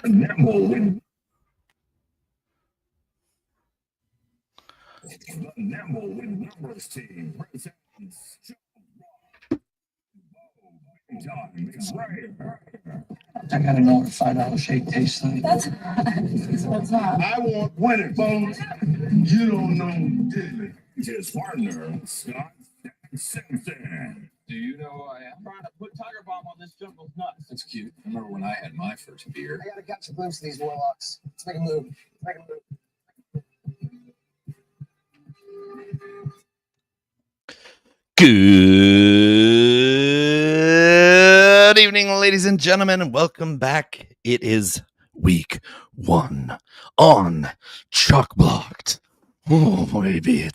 The Nimble with Numbers team presents I gotta know what $5 shake tastes like. That's not. I want winning, folks. You don't know diddly. His partner, Scott Simpson. Do you know who I am? Trying to put Tiger Bomb on this jumble's nuts. That's cute. I remember when I had my first beer. I gotta catch a glimpse of these warlocks. Let's make a move. Make a move. Good evening, ladies and gentlemen, and welcome back. It is week 1 on ChalkBlocked. Oh, baby,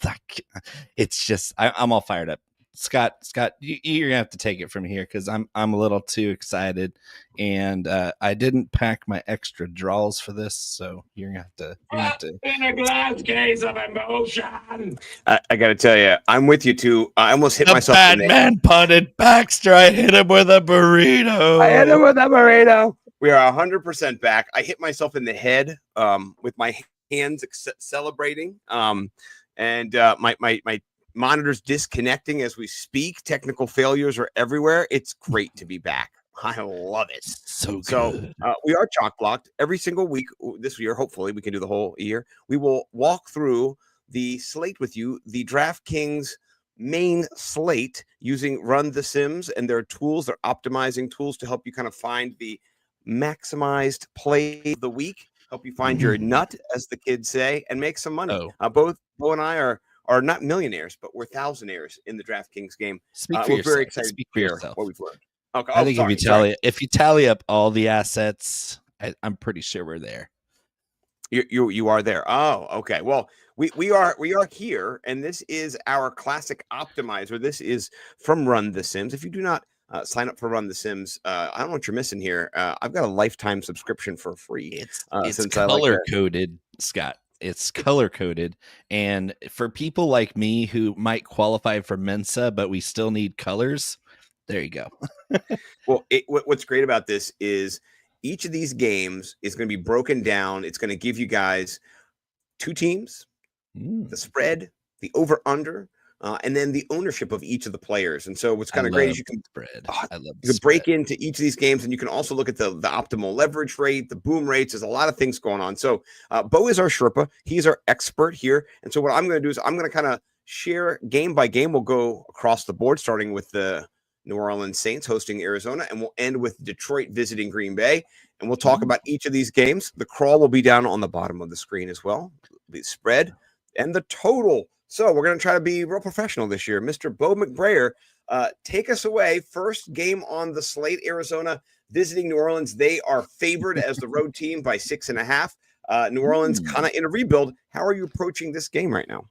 it's just I'm all fired up. Scott, you're gonna have to take it from here because I'm a little too excited, and I didn't pack my extra draws for this, so you're gonna have to. In a glass case of emotion. I got to tell you, I'm with you too. I almost hit The myself. Batman punted Baxter. I hit him with a burrito. We are 100% back. I hit myself in the head with my hands celebrating, and my monitors disconnecting as we speak. Technical failures are everywhere. It's great to be back. I love it. So we are ChalkBlocked every single week this year. Hopefully we can do the whole year. We will walk through the slate with you, the DraftKings Main Slate, using Run the Sims and their tools. They're optimizing tools to help you kind of find the maximized play of the week, help you find your nut, as the kids say, and make some money. Both Bo and I are not millionaires, but we're thousandaires in the DraftKings game. We're very excited to hear what we've learned. Okay. I think if you tally up all the assets, I'm pretty sure we're there. You are there. Oh, okay. Well, we are here, and this is our classic optimizer. This is from Run the Sims. If you do not sign up for Run the Sims, I don't know what you're missing here. I've got a lifetime subscription for free. It's color coded, Scott. It's color coded, and for people like me who might qualify for Mensa, but we still need colors, there you go. Well, what's great about this is each of these games is going to be broken down. It's going to give you guys 2 teams, the spread, the over under, and then the ownership of each of the players. And so what's kind of great is you can break into each of these games, and you can also look at the optimal leverage rate, the boom rates. There's a lot of things going on. So Bo is our Sherpa. He's our expert here. And so what I'm going to do is I'm going to kind of share game by game. We'll go across the board, starting with the New Orleans Saints hosting Arizona, and we'll end with Detroit visiting Green Bay. And we'll talk about each of these games. The crawl will be down on the bottom of the screen as well, the spread and the total. So we're going to try to be real professional this year. Mr. Bo McBrayer, take us away. First game on the slate, Arizona visiting New Orleans. They are favored as the road team by 6.5. New Orleans kind of in a rebuild. How are you approaching this game right now?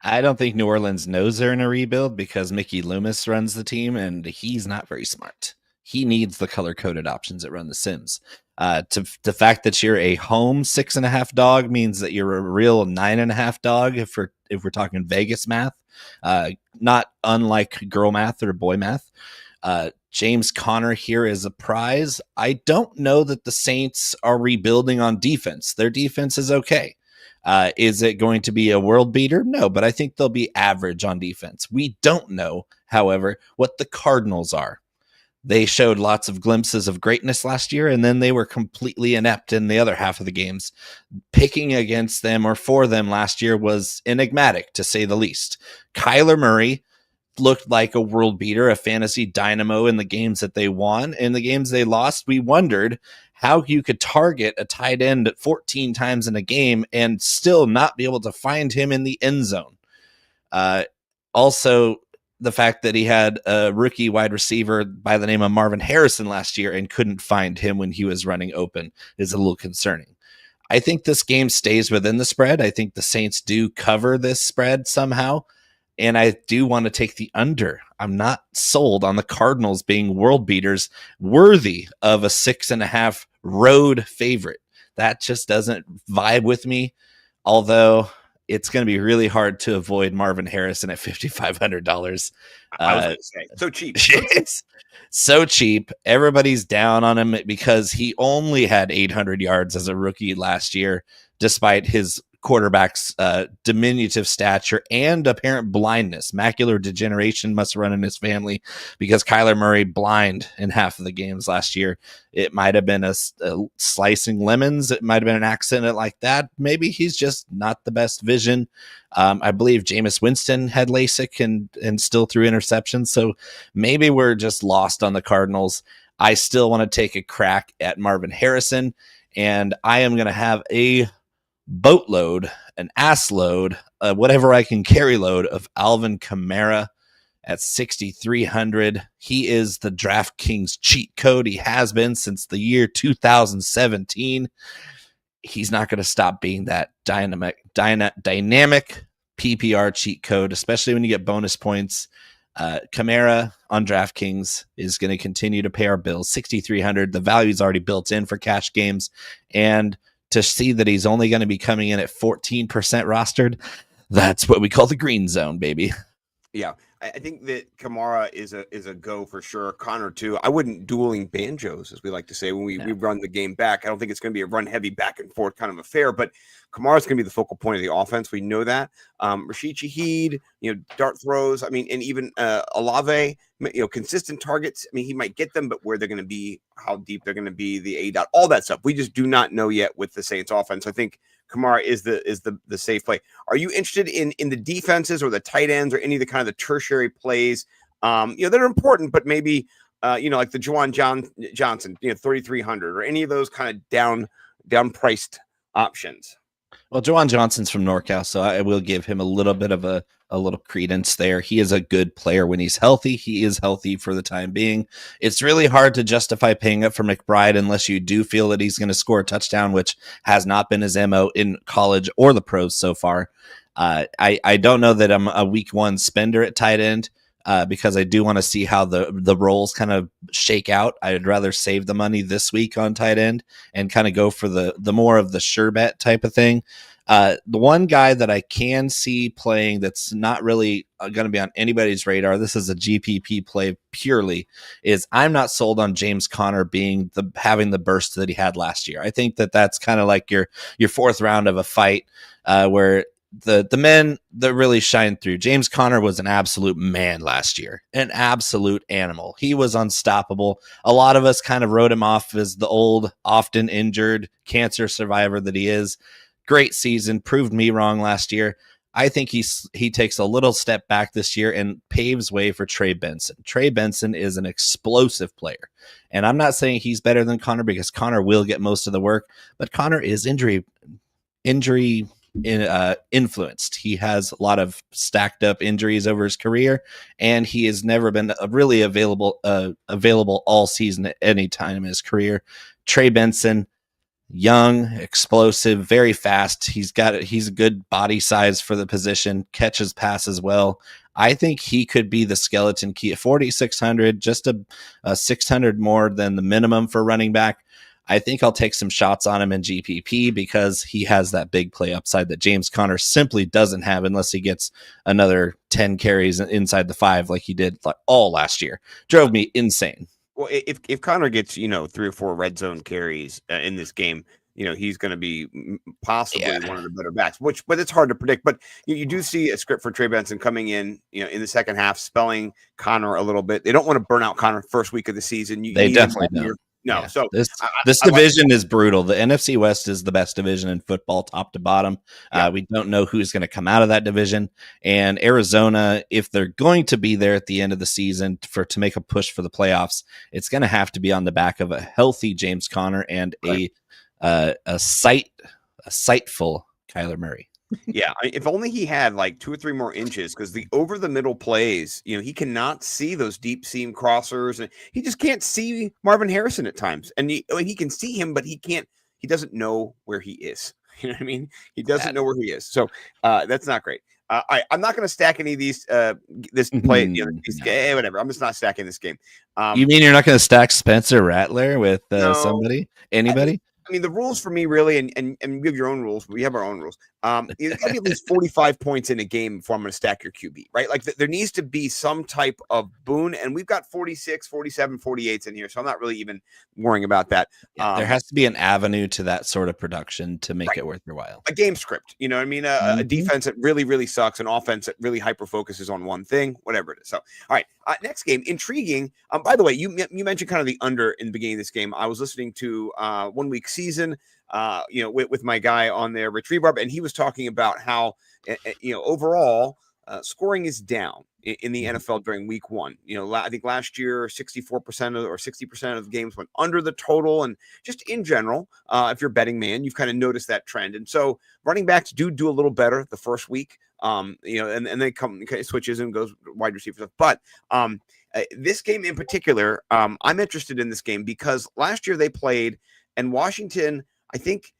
I don't think New Orleans knows they're in a rebuild because Mickey Loomis runs the team, and he's not very smart. He needs the color-coded options that Run the Sims. The fact that you're a home 6.5 dog means that you're a real 9.5 dog if we're talking Vegas math, not unlike girl math or boy math. James Conner here is a prize. I don't know that the Saints are rebuilding on defense. Their defense is okay. Is it going to be a world beater? No, but I think they'll be average on defense. We don't know, however, what the Cardinals are. They showed lots of glimpses of greatness last year, and then they were completely inept in the other half of the games. Picking against them or for them last year was enigmatic, to say the least. Kyler Murray looked like a world beater, a fantasy dynamo in the games that they won. In the games they lost, we wondered how you could target a tight end 14 times in a game and still not be able to find him in the end zone. Also, the fact that he had a rookie wide receiver by the name of Marvin Harrison last year and couldn't find him when he was running open is a little concerning. I think this game stays within the spread. I think the Saints do cover this spread somehow, and I do want to take the under. I'm not sold on the Cardinals being world beaters worthy of a 6.5 road favorite. That just doesn't vibe with me. Although it's going to be really hard to avoid Marvin Harrison at $5,500. I was going to say, so cheap. It's so cheap. Everybody's down on him because he only had 800 yards as a rookie last year, despite his quarterback's diminutive stature and apparent blindness. Macular degeneration must run in his family because Kyler Murray blind in half of the games last year. It might have been a slicing lemons. It might have been an accident like that. Maybe he's just not the best vision. I believe Jameis Winston had LASIK and still threw interceptions. So maybe we're just lost on the Cardinals. I still want to take a crack at Marvin Harrison, and I am going to have a boatload, an ass load, whatever I can carry load of Alvin Kamara at 6,300. He is the DraftKings cheat code. He has been since the year 2017. He's not going to stop being that dynamic PPR cheat code, especially when you get bonus points. Kamara on DraftKings is going to continue to pay our bills. 6,300. The value is already built in for cash games, and to see that he's only going to be coming in at 14% rostered, that's what we call the green zone, baby. Yeah, I think that Kamara is a go for sure. Connor too. I wouldn't dueling banjos, as we like to say when we run the game back. I don't think it's going to be a run heavy back and forth kind of affair, but Kamara's going to be the focal point of the offense. We know that. Rashid Shaheed, dart throws. I mean, and even Olave, consistent targets. I mean, he might get them, but where they're going to be, how deep they're going to be, the A dot, all that stuff. We just do not know yet with the Saints offense. I think Kamara is the safe play. Are you interested in the defenses or the tight ends or any of the kind of the tertiary plays? That are important, but maybe like the Juwan Johnson, 3,300 or any of those kind of down priced options. Well, Juwan Johnson's from NorCal, so I will give him a little bit of a little credence there. He is a good player when he's healthy. He is healthy for the time being. It's really hard to justify paying up for McBride unless you do feel that he's going to score a touchdown, which has not been his MO in college or the pros so far. I don't know that I'm a week one spender at tight end because I do want to see how the roles kind of shake out. I'd rather save the money this week on tight end and kind of go for the more of the sure bet type of thing. The one guy that I can see playing that's not really going to be on anybody's radar, this is a GPP play purely, is I'm not sold on James Conner having the burst that he had last year. I think that's kind of like your fourth round of a fight where the men that really shine through. James Conner was an absolute man last year, an absolute animal. He was unstoppable. A lot of us kind of wrote him off as the old, often injured cancer survivor that he is. Great season, proved me wrong last year. I think he takes a little step back this year and paves way for Trey Benson. Trey Benson is an explosive player. And I'm not saying he's better than Conner because Conner will get most of the work, but Conner is injury influenced. He has a lot of stacked up injuries over his career, and he has never been really available all season at any time in his career. Trey Benson, young, explosive, very fast. He's a good body size for the position, catches passes well. I think he could be the skeleton key at 4,600, just a 600 more than the minimum for running back. I think I'll take some shots on him in GPP because he has that big play upside that James Conner simply doesn't have unless he gets another 10 carries inside the 5 like he did all last year. Drove me insane. Well, if Conner gets 3 or 4 red zone carries in this game, he's going to be possibly one of the better backs. But it's hard to predict. But you do see a script for Trey Benson coming in, in the second half, spelling Conner a little bit. They don't want to burn out Conner first week of the season. They definitely don't. No, yeah. So this division is brutal. The NFC West is the best division in football, top to bottom. Yeah. We don't know who's going to come out of that division. And Arizona, if they're going to be there at the end of the season to make a push for the playoffs, it's going to have to be on the back of a healthy James Conner and a sightful Kyler Murray. Yeah, if only he had like 2 or 3 more inches, because the over the middle plays, he cannot see those deep seam crossers, and he just can't see Marvin Harrison at times. And he can see him, but he doesn't know where he is. You know what I mean? He doesn't know where he is. So that's not great. I'm not going to stack any of these. This play, whatever. I'm just not stacking this game. You mean you're not going to stack Spencer Rattler with somebody? Anybody? I mean, the rules for me really, and you have your own rules. We have our own rules. You got to be at least 45 points in a game before I'm going to stack your QB, right? Like there needs to be some type of boon, and we've got 46, 47, 48s in here, so I'm not really even worrying about that. Yeah, there has to be an avenue to that sort of production to make it worth your while. A game script, you know what I mean? A defense that really, really sucks, an offense that really hyper focuses on one thing, whatever it is. So, all right, next game, intriguing. By the way, you mentioned kind of the under in the beginning of this game. I was listening to 1 week season, with my guy on there, Rich Rebarb, and he was talking about how overall scoring is down in the NFL during week one. I think last year 64% or 60% of games went under the total, and just in general, if you're a betting man, you've kind of noticed that trend. And so running backs do a little better the first week, and they switches and goes wide receiver. But this game in particular, I'm interested in this game because last year they played, and Washington, I think,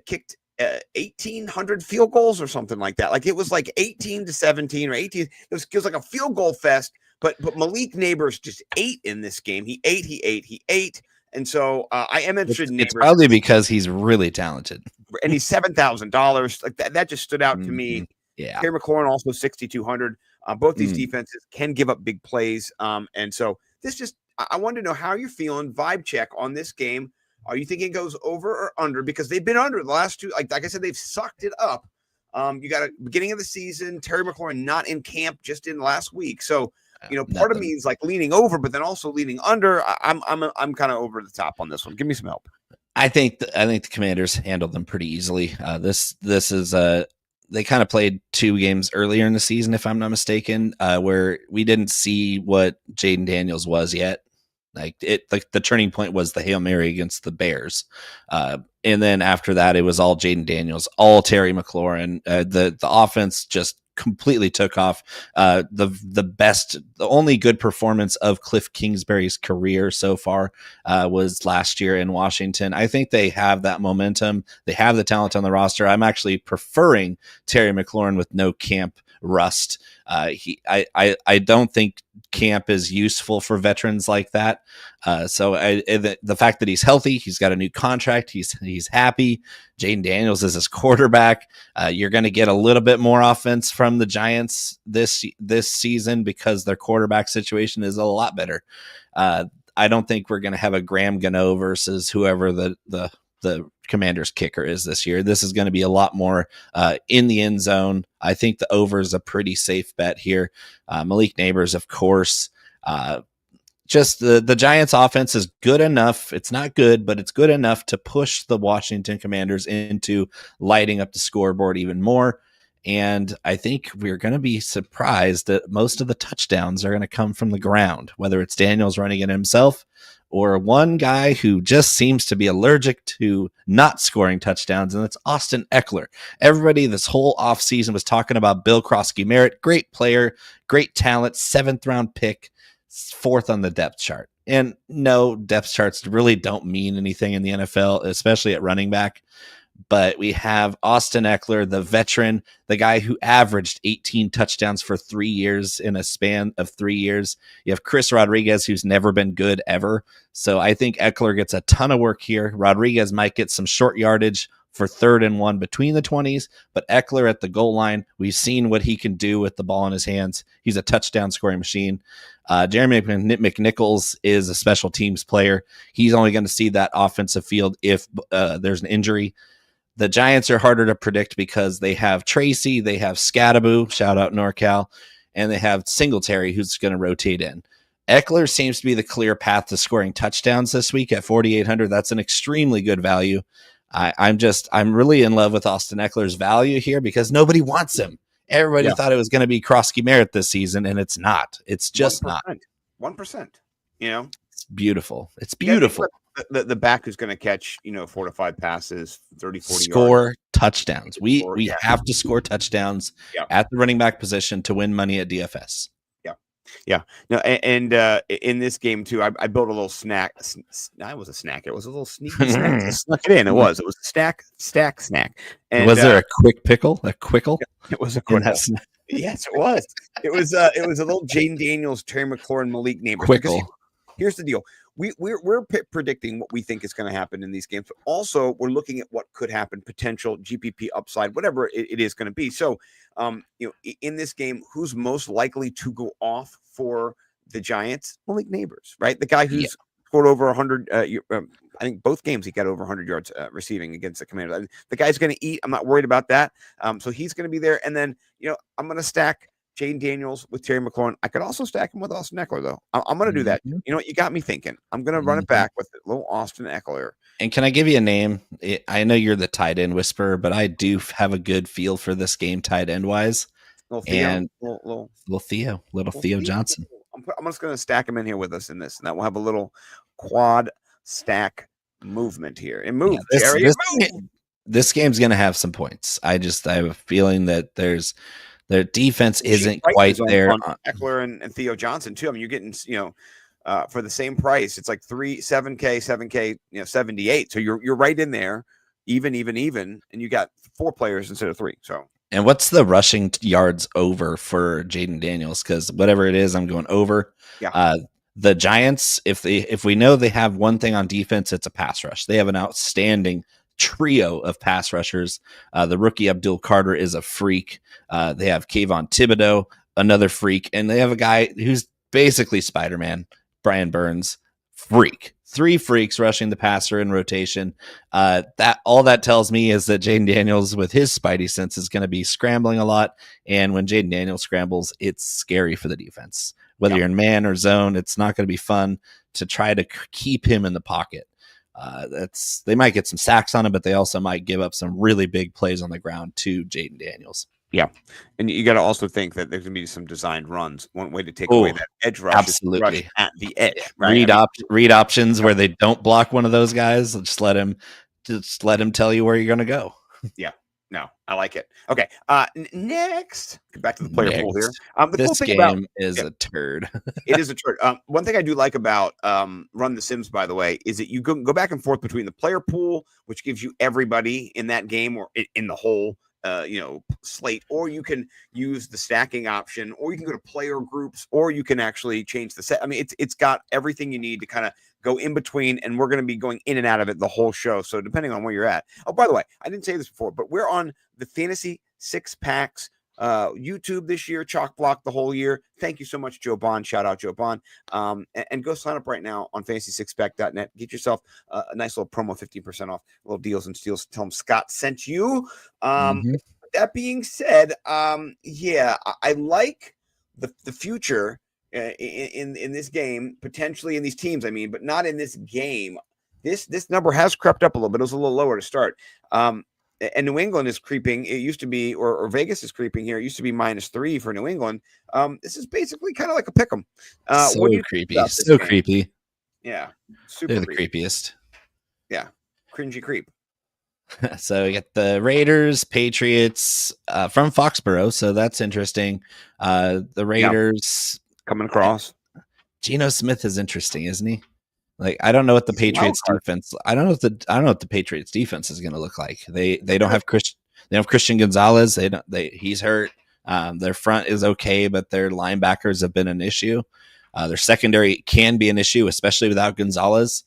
kicked 1,800 field goals or something like that. Like it was like 18-17 or 18. It was like a field goal fest. But Malik Neighbors just ate in this game. He ate. And so I am interested in Neighbors. It's probably because he's really talented, and he's $7,000. Like that just stood out to me. Yeah, Terry McLaurin also 6,200. Both these defenses can give up big plays. And so I wanted to know how you're feeling. Vibe check on this game. Are you thinking it goes over or under? Because they've been under the last two. Like I said, they've sucked it up. You got a beginning of the season, Terry McLaurin not in camp, just in last week. So, part of me is like leaning over, but then also leaning under. I'm kind of over the top on this one. Give me some help. I think the Commanders handled them pretty easily. This is they kind of played two games earlier in the season, if I'm not mistaken, where we didn't see what Jaden Daniels was yet. Like the turning point was the Hail Mary against the Bears. And then after that, it was all Jaden Daniels, all Terry McLaurin. The offense just completely took off. The only good performance of Cliff Kingsbury's career so far was last year in Washington. I think they have that momentum. They have the talent on the roster. I'm actually preferring Terry McLaurin with no camp rust. I don't think camp is useful for veterans like that. So the fact that he's healthy, he's got a new contract, he's happy. Jaden Daniels is his quarterback. You're going to get a little bit more offense from the Giants this season because their quarterback situation is a lot better. I don't think we're going to have a Graham Gano versus whoever the Commanders kicker is this year. This is going to be a lot more in the end zone. I think the over is a pretty safe bet here. Malik Neighbors, of course. Just the Giants offense is good enough. It's not good, but it's good enough to push the Washington Commanders into lighting up the scoreboard even more. And I think we're going to be surprised that most of the touchdowns are going to come from the ground, whether it's Daniels running it himself or one guy who just seems to be allergic to not scoring touchdowns, and that's Austin Eckler. Everybody this whole offseason was talking about Bill Krosky-Merritt, great player, great talent, 7th round pick, 4th on the depth chart. And no, depth charts really don't mean anything in the NFL, especially at running back. But we have Austin Eckler, the veteran, the guy who averaged 18 touchdowns for 3 years in a span of 3 years. You have Chris Rodriguez, who's never been good ever. So I think Eckler gets a ton of work here. Rodriguez might get some short yardage for 3rd and 1 between the 20s, but Eckler at the goal line, we've seen what he can do with the ball in his hands. He's a touchdown scoring machine. Jeremy McNichols is a special teams player. He's only going to see that offensive field if there's an injury. The Giants are harder to predict because they have Tracy, they have Scattaboo, shout out NorCal, and they have Singletary, who's going to rotate in. Eckler seems to be the clear path to scoring touchdowns this week at 4,800. That's an extremely good value. I'm really in love with Austin Eckler's value here because nobody wants him. Everybody thought it was going to be Krosky-Merritt this season, and it's not. It's just 1%, not. 1%. It's beautiful. It's beautiful. The back who's going to catch 4 to 5 passes, 30, 40 score yards. Touchdowns. We have to score touchdowns at the running back position to win money at DFS. Yeah. No, and in this game too, I built a little snack. It was a snack. It was a little sneaky snack. I snuck it in. It was a stack snack. And was there a quick pickle? A quickle? It was a quickle. Yes, it was. It was a little Jaden Daniels, Terry McLaurin, Malik Neighbors. Quickle. here's the deal. We're predicting what we think is going to happen in these games, but also we're looking at what could happen, potential GPP upside, whatever it is going to be. So, in this game, who's most likely to go off for the Giants? Malik Neighbors, right? The guy who's scored over 100. I think both games he got over 100 yards receiving against the Commanders. The guy's going to eat. I'm not worried about that. So he's going to be there. And then, I'm going to stack Jaden Daniels with Terry McLaurin. I could also stack him with Austin Eckler, though. I'm going to do that. You know what? You got me thinking. I'm going to run it back with little Austin Eckler. And can I give you a name? I know you're the tight end whisperer, but I do have a good feel for this game tight end wise. Little Theo, little Theo Johnson. I'm just going to stack him in here with us in this, and that we'll have a little quad stack movement here. And move, Jerry. This game's going to have some points. I have a feeling that their defense isn't quite there. Eckler and Theo Johnson too. I mean, you're getting for the same price, it's like 7K, 78. So you're right in there, even, and you got 4 players instead of 3. So. And what's the rushing yards over for Jaden Daniels? Because whatever it is, I'm going over. Yeah. The Giants, if we know they have one thing on defense, it's a pass rush. They have an outstanding trio of pass rushers. The rookie Abdul Carter is a freak. They have Kayvon Thibodeau, another freak, and they have a guy who's basically Spider-Man, Brian Burns, freak. 3 freaks rushing the passer in rotation. That tells me is that Jaden Daniels with his spidey sense is going to be scrambling a lot. And when Jaden Daniels scrambles, it's scary for the defense. Whether you're in man or zone, it's not going to be fun to try to keep him in the pocket. They might get some sacks on him, but they also might give up some really big plays on the ground to Jaden Daniels. Yeah. And you got to also think that there's going to be some designed runs. One way to take away that edge rush absolutely. Is rush at the edge. Right? Read options where they don't block one of those guys. Just let him tell you where you're going to go. Yeah. No, I like it. Okay. Next, get back to the player pool here. This game is a turd. It is a turd. One thing I do like about Run the Sims, by the way, is that you go back and forth between the player pool, which gives you everybody in that game or in the whole slate, or you can use the stacking option, or you can go to player groups, or you can actually change the set. I mean, it's got everything you need to kind of go in between, and we're going to be going in and out of it the whole show. So depending on where you're at. Oh, by the way, I didn't say this before, but we're on the Fantasy 6 Packs YouTube this year, ChalkBlocked the whole year. Thank you so much, Joe Bond. Shout out Joe Bond. And go sign up right now on fantasy6pack.net. Get yourself a nice little promo, 15% off, little deals and steals. Tell them Scott sent you. That being said, I like the future in this game, potentially in these teams, but not in this game. This number has crept up a little bit. It was a little lower to start. And New England is creeping. It used to be, or Vegas is creeping here. It used to be -3 for New England. This is basically kind of like a pick 'em. So creepy. So creepy. Yeah. Super They're the creepy. creepiest. Yeah. Cringy creep. So we got the Raiders, Patriots from Foxborough. So that's interesting. The Raiders coming across. Geno Smith is interesting, isn't he? Like, I don't know what the Patriots defense. I don't know what the Patriots defense is going to look like. They don't have Christian. They have Christian Gonzalez. He's hurt. Their front is okay, but their linebackers have been an issue. Their secondary can be an issue, especially without Gonzalez.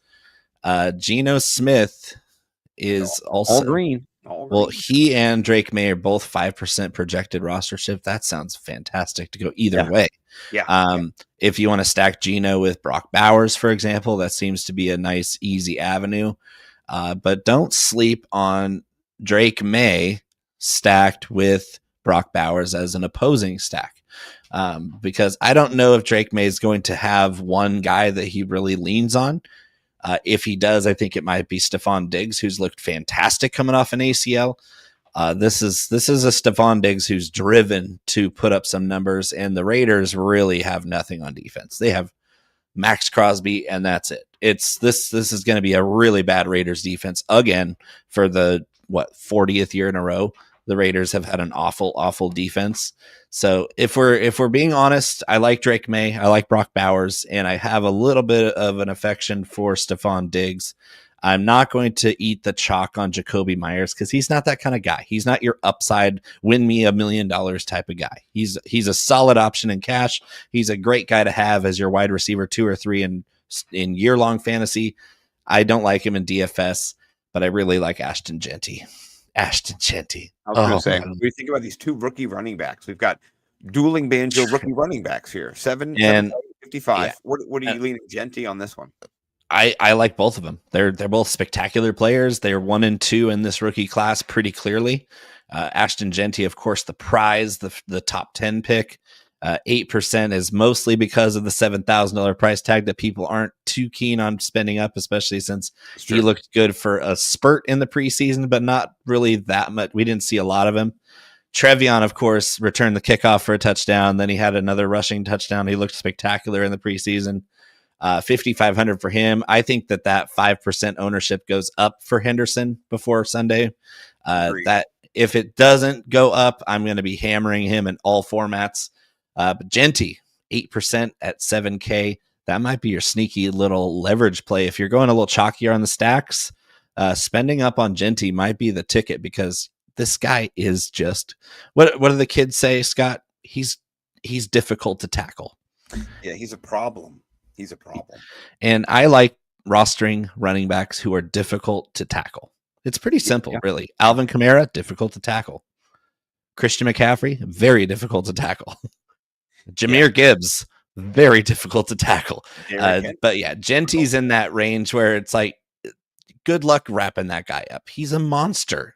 Geno Smith is also all green. Well, he and Drake May are both 5% projected rostership. That sounds fantastic to go either way. Yeah. If you want to stack Geno with Brock Bowers, for example, that seems to be a nice, easy avenue. But don't sleep on Drake May stacked with Brock Bowers as an opposing stack. Because I don't know if Drake May is going to have one guy that he really leans on. If he does, I think it might be Stephon Diggs, who's looked fantastic coming off an ACL. This is a Stephon Diggs who's driven to put up some numbers, and the Raiders really have nothing on defense. They have Max Crosby, and that's it. This is going to be a really bad Raiders defense again for the 40th year in a row. The Raiders have had an awful defense. So if we're being honest, I like Drake May, I like Brock Bowers, and I have a little bit of an affection for Stephon Diggs. I'm not going to eat the chalk on Jacoby Myers because he's not that kind of guy. He's not your upside, win me $1 million type of guy. He's a solid option in cash. He's a great guy to have as your wide receiver 2 or 3 in in year-long fantasy. I don't like him in DFS, but I really like Ashton Genty. Ashton Genty. I was going to say, man. we think about these 2 rookie running backs. We've got dueling banjo rookie running backs here. 7, And 55. yeah. What are you leaning Genty on this one? I like both of them. They're both spectacular players. They're 1 and 2 in this rookie class pretty clearly. Ashton Genty, of course, the prize, the top 10 pick. 8% is mostly because of the $7,000 price tag that people aren't too keen on spending up, especially since he looked good for a spurt in the preseason, but not really that much. We didn't see a lot of him. Trevion, of course, returned the kickoff for a touchdown. Then he had another rushing touchdown. He looked spectacular in the preseason. 5,500 for him. I think that 5% ownership goes up for Henderson before Sunday. That if it doesn't go up, I'm going to be hammering him in all formats. But Genty, 8% at 7K. That might be your sneaky little leverage play. If you're going a little chalkier on the stacks, spending up on Genty might be the ticket, because this guy is just, what do the kids say, Scott? He's difficult to tackle. Yeah, he's a problem. He's a problem. And I like rostering running backs who are difficult to tackle. It's pretty simple, really. Alvin Kamara, difficult to tackle. Christian McCaffrey, very difficult to tackle. Jahmyr Gibbs, very difficult to tackle. But yeah, Genty's in that range where it's like, good luck wrapping that guy up. He's a monster.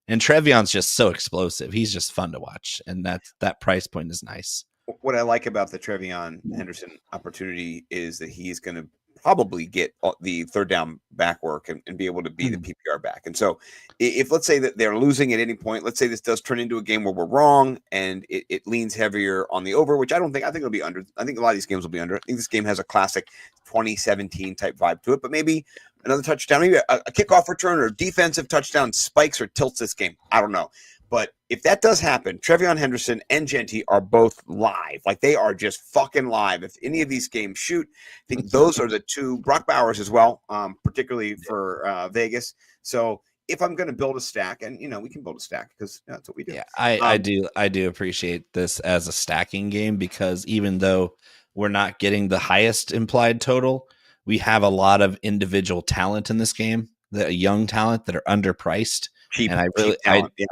And Trevion's just so explosive. He's just fun to watch. And that price point is nice. What I like about the Trevion Henderson opportunity is that he's going to probably get the third down back work and be able to be the PPR back. And so if let's say that they're losing at any point, let's say this does turn into a game where we're wrong and it leans heavier on the over, which I think it'll be under. I think a lot of these games will be under. I think this game has a classic 2017 type vibe to it, but maybe another touchdown, maybe a kickoff return or defensive touchdown spikes or tilts this game. I don't know. But if that does happen, Trevion Henderson and Genty are both live. Like, they are just fucking live. If any of these games shoot, I think those are the 2. Brock Bowers as well, particularly for Vegas. So if I'm going to build a stack, and we can build a stack because that's what we do. Yeah, I do appreciate this as a stacking game, because even though we're not getting the highest implied total, we have a lot of individual talent in this game, the young talent that are underpriced. And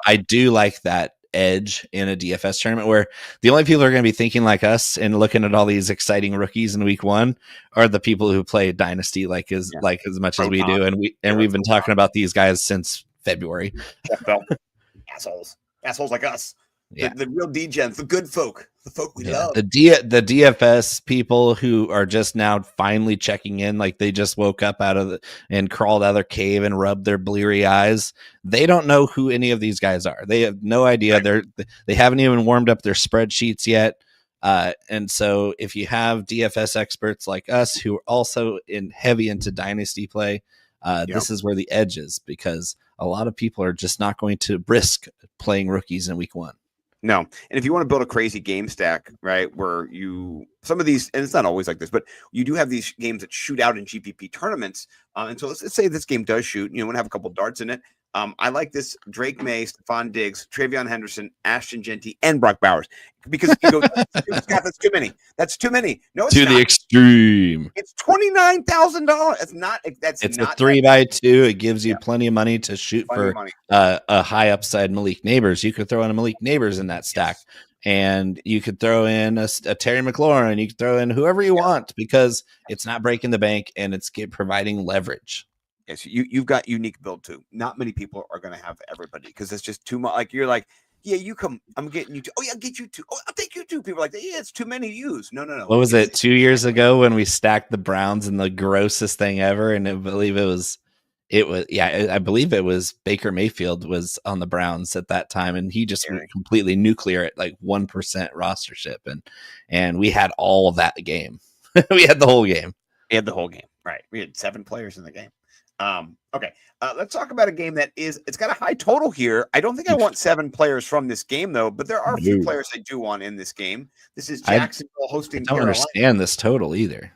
I do like that edge in a DFS tournament, where the only people who are going to be thinking like us and looking at all these exciting rookies in week 1 are the people who play Dynasty like as much as we do. And we've been talking about these guys since February. Assholes like us. Yeah. The real degens, the good folk, the folk we love. The DFS people who are just now finally checking in, like they just woke up and crawled out of their cave and rubbed their bleary eyes. They don't know who any of these guys are. They have no idea. Right. They haven't even warmed up their spreadsheets yet. And so if you have DFS experts like us who are also heavy into dynasty play, this is where the edge is, because a lot of people are just not going to risk playing rookies in week 1. No. And if you want to build a crazy game stack, right, where some of these, and it's not always like this, but you do have these games that shoot out in GPP tournaments. And so let's say this game does shoot, want to have a couple darts in it. I like this Drake May, Stephon Diggs, Trevion Henderson, Ashton Genty, and Brock Bowers, because you go, Scott, that's too many. That's too many. No, it's to not. The extreme. It's $29,000. It's not. It's not a 3x2. It gives you plenty of money to shoot for a high upside Malik Neighbors. You could throw in a Malik Neighbors in that stack, and you could throw in a Terry McLaurin. You could throw in whoever you want, because it's not breaking the bank and it's providing leverage. Yes, you've got unique build too. Not many people are going to have everybody, because it's just too much. Like, you're like, yeah, you come. I'm getting you two. Oh yeah, I'll get you two. Oh, I'll take you two. People are like, yeah, it's too many to use. No. What was it? 2 years ago when we stacked the Browns in the grossest thing ever, and I believe it was Baker Mayfield was on the Browns at that time, and he just went completely nuclear at like 1% rostership, and we had all of that game. We had the whole game. Right. We had 7 players in the game. Okay. Let's talk about a game it's got a high total here. I don't think I want 7 players from this game though, but there are a few players I do want in this game. This is Jacksonville hosting Carolina. I don't understand this total either.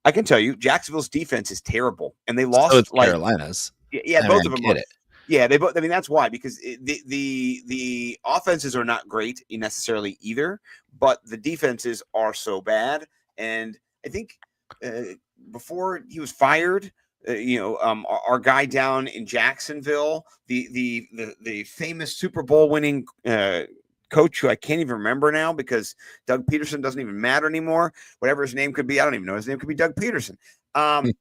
I can tell you, Jacksonville's defense is terrible, and they lost. So it's Carolina's. Yeah, both of them get are. It. Yeah, they both. I mean, that's why, because the offenses are not great necessarily either, but the defenses are so bad, and I think before he was fired, our guy down in Jacksonville, the famous Super Bowl winning coach who I can't even remember now because Doug Peterson doesn't even matter anymore. Whatever his name could be, I don't even know. His name could be Doug Peterson.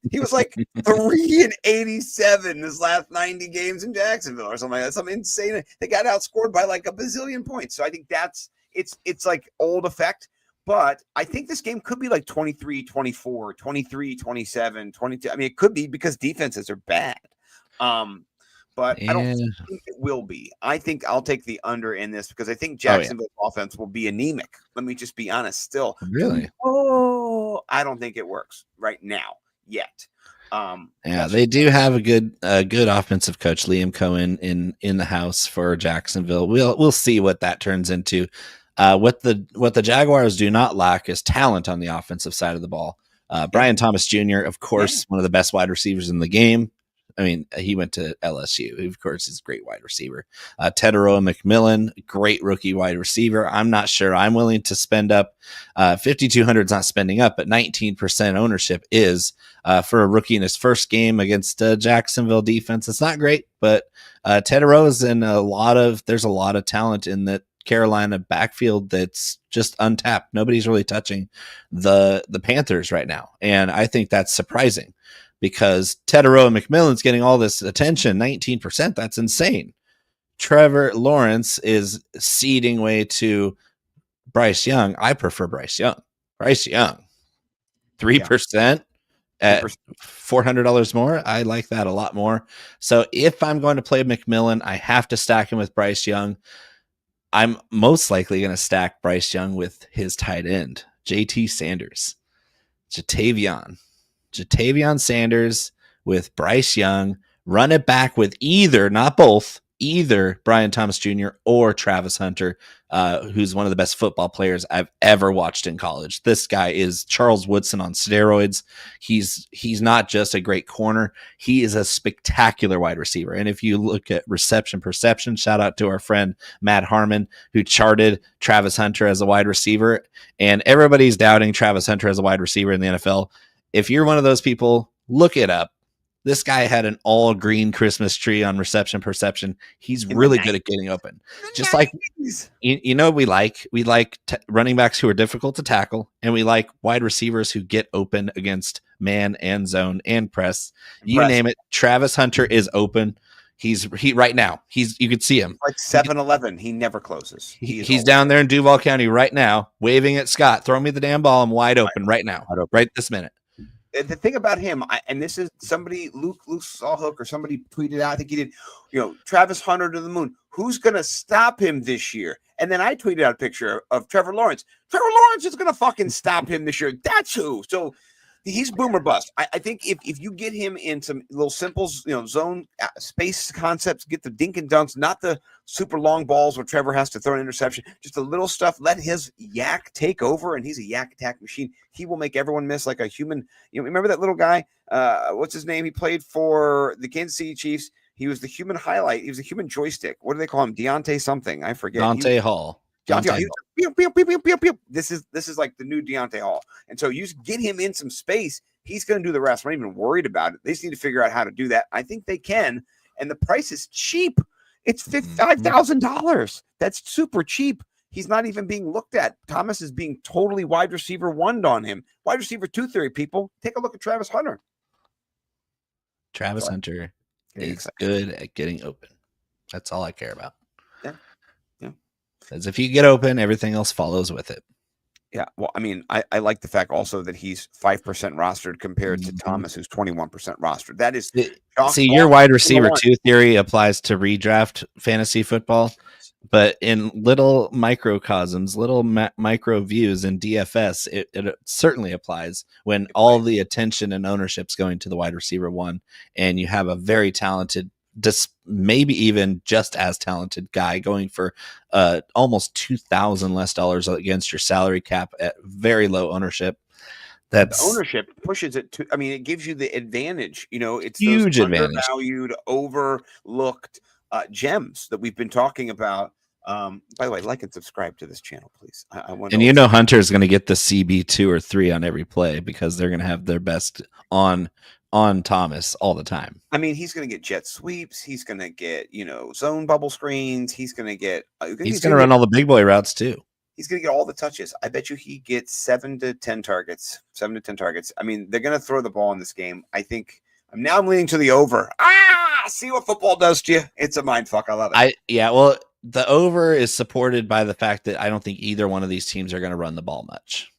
He was like 3-87 his last 90 games in Jacksonville or something like that. Something insane. They got outscored by like a bazillion points. So I think it's like old effect. But I think this game could be like 23-24, 23-27, 22. I mean, it could be because defenses are bad. But I don't think it will be. I think I'll take the under in this because I think Jacksonville's offense will be anemic. Let me just be honest still. Really? Oh, I don't think it works right now yet. They do have a good offensive coach, Liam Cohen, in the house for Jacksonville. We'll see what that turns into. What the Jaguars do not lack is talent on the offensive side of the ball. Brian Thomas Jr., of course, one of the best wide receivers in the game. I mean, he went to LSU. Of course, he's a great wide receiver. Teteroa McMillan, great rookie wide receiver. I'm not sure I'm willing to spend up. 5,200 is not spending up, but 19% ownership is for a rookie in his first game against Jacksonville defense. It's not great, but Teteroa is in there's a lot of talent in that Carolina backfield that's just untapped. Nobody's really touching the Panthers right now. And I think that's surprising because Teteroa McMillan's getting all this attention, 19%. That's insane. Trevor Lawrence is ceding way to Bryce Young. I prefer Bryce Young. 3% at $400 more. I like that a lot more. So if I'm going to play McMillan, I have to stack him with Bryce Young. I'm most likely going to stack Bryce Young with his tight end, JT Sanders. Jatavion Sanders with Bryce Young. Run it back with either Brian Thomas Jr. or Travis Hunter, who's one of the best football players I've ever watched in college. This guy is Charles Woodson on steroids. He's not just a great corner. He is a spectacular wide receiver. And if you look at reception perception, shout out to our friend Matt Harmon, who charted Travis Hunter as a wide receiver. And everybody's doubting Travis Hunter as a wide receiver in the NFL. If you're one of those people, look it up. This guy had an all green Christmas tree on reception perception. He's really good at getting open. Just like, we like running backs who are difficult to tackle, and we like wide receivers who get open against man and zone and press. You name it. Travis Hunter is open. Right now. You could see him like 7-11. He never closes. He's down there in Duval County right now, waving at Scott. Throw me the damn ball. I'm wide open right now, right this minute. The thing about him, and this is somebody, Luke Sawhook or somebody tweeted out, I think he did, Travis Hunter to the moon. Who's going to stop him this year? And then I tweeted out a picture of Trevor Lawrence. Trevor Lawrence is going to fucking stop him this year. That's who. So he's boom or bust. I think if you get him in some little simple, zone space concepts, get the dink and dunks, not the super long balls where Trevor has to throw an interception, just the little stuff, let his yak take over, and he's a yak attack machine. He will make everyone miss like a human. Remember that little guy? What's his name? He played for the Kansas City Chiefs. He was the human highlight. He was a human joystick. What do they call him? Deontay something. I forget. Deontay Hall. This is like the new Deontay Hall. And so you just get him in some space. He's going to do the rest. I'm not even worried about it. They just need to figure out how to do that. I think they can. And the price is cheap. It's $5,000. That's super cheap. He's not even being looked at. Thomas is being totally wide receiver one on him. Wide receiver 2 theory, people. Take a look at Travis Hunter. Travis Hunter is good at getting open. That's all I care about. Yeah. Because if you get open, everything else follows with it. Yeah. Well, I mean, I like the fact also that he's 5% rostered compared to Thomas, who's 21% rostered. That is. See, your wide receiver 2 theory applies to redraft fantasy football, but in little microcosms, little micro views in DFS, it certainly applies when all the attention and ownership's going to the wide receiver 1, and you have a very talented, maybe even just as talented guy going for almost $2,000 less against your salary cap at very low ownership. That's the ownership pushes it to. I mean, it gives you the advantage. It's huge those advantage. Undervalued, overlooked gems that we've been talking about By the way, like and subscribe to this channel, please. I want. And Hunter's going to get the CB 2 or 3 on every play because they're going to have their best on Thomas all the time. I mean, he's going to get jet sweeps. He's going to get zone bubble screens. He's going to get. He's going to run all the big boy routes too. He's going to get all the touches. I bet you he gets 7 to 10 targets. 7 to 10 targets. I mean, they're going to throw the ball in this game. I think. I'm leaning to the over. See what football does to you. It's a mind fuck. I love it. Well, the over is supported by the fact that I don't think either one of these teams are going to run the ball much.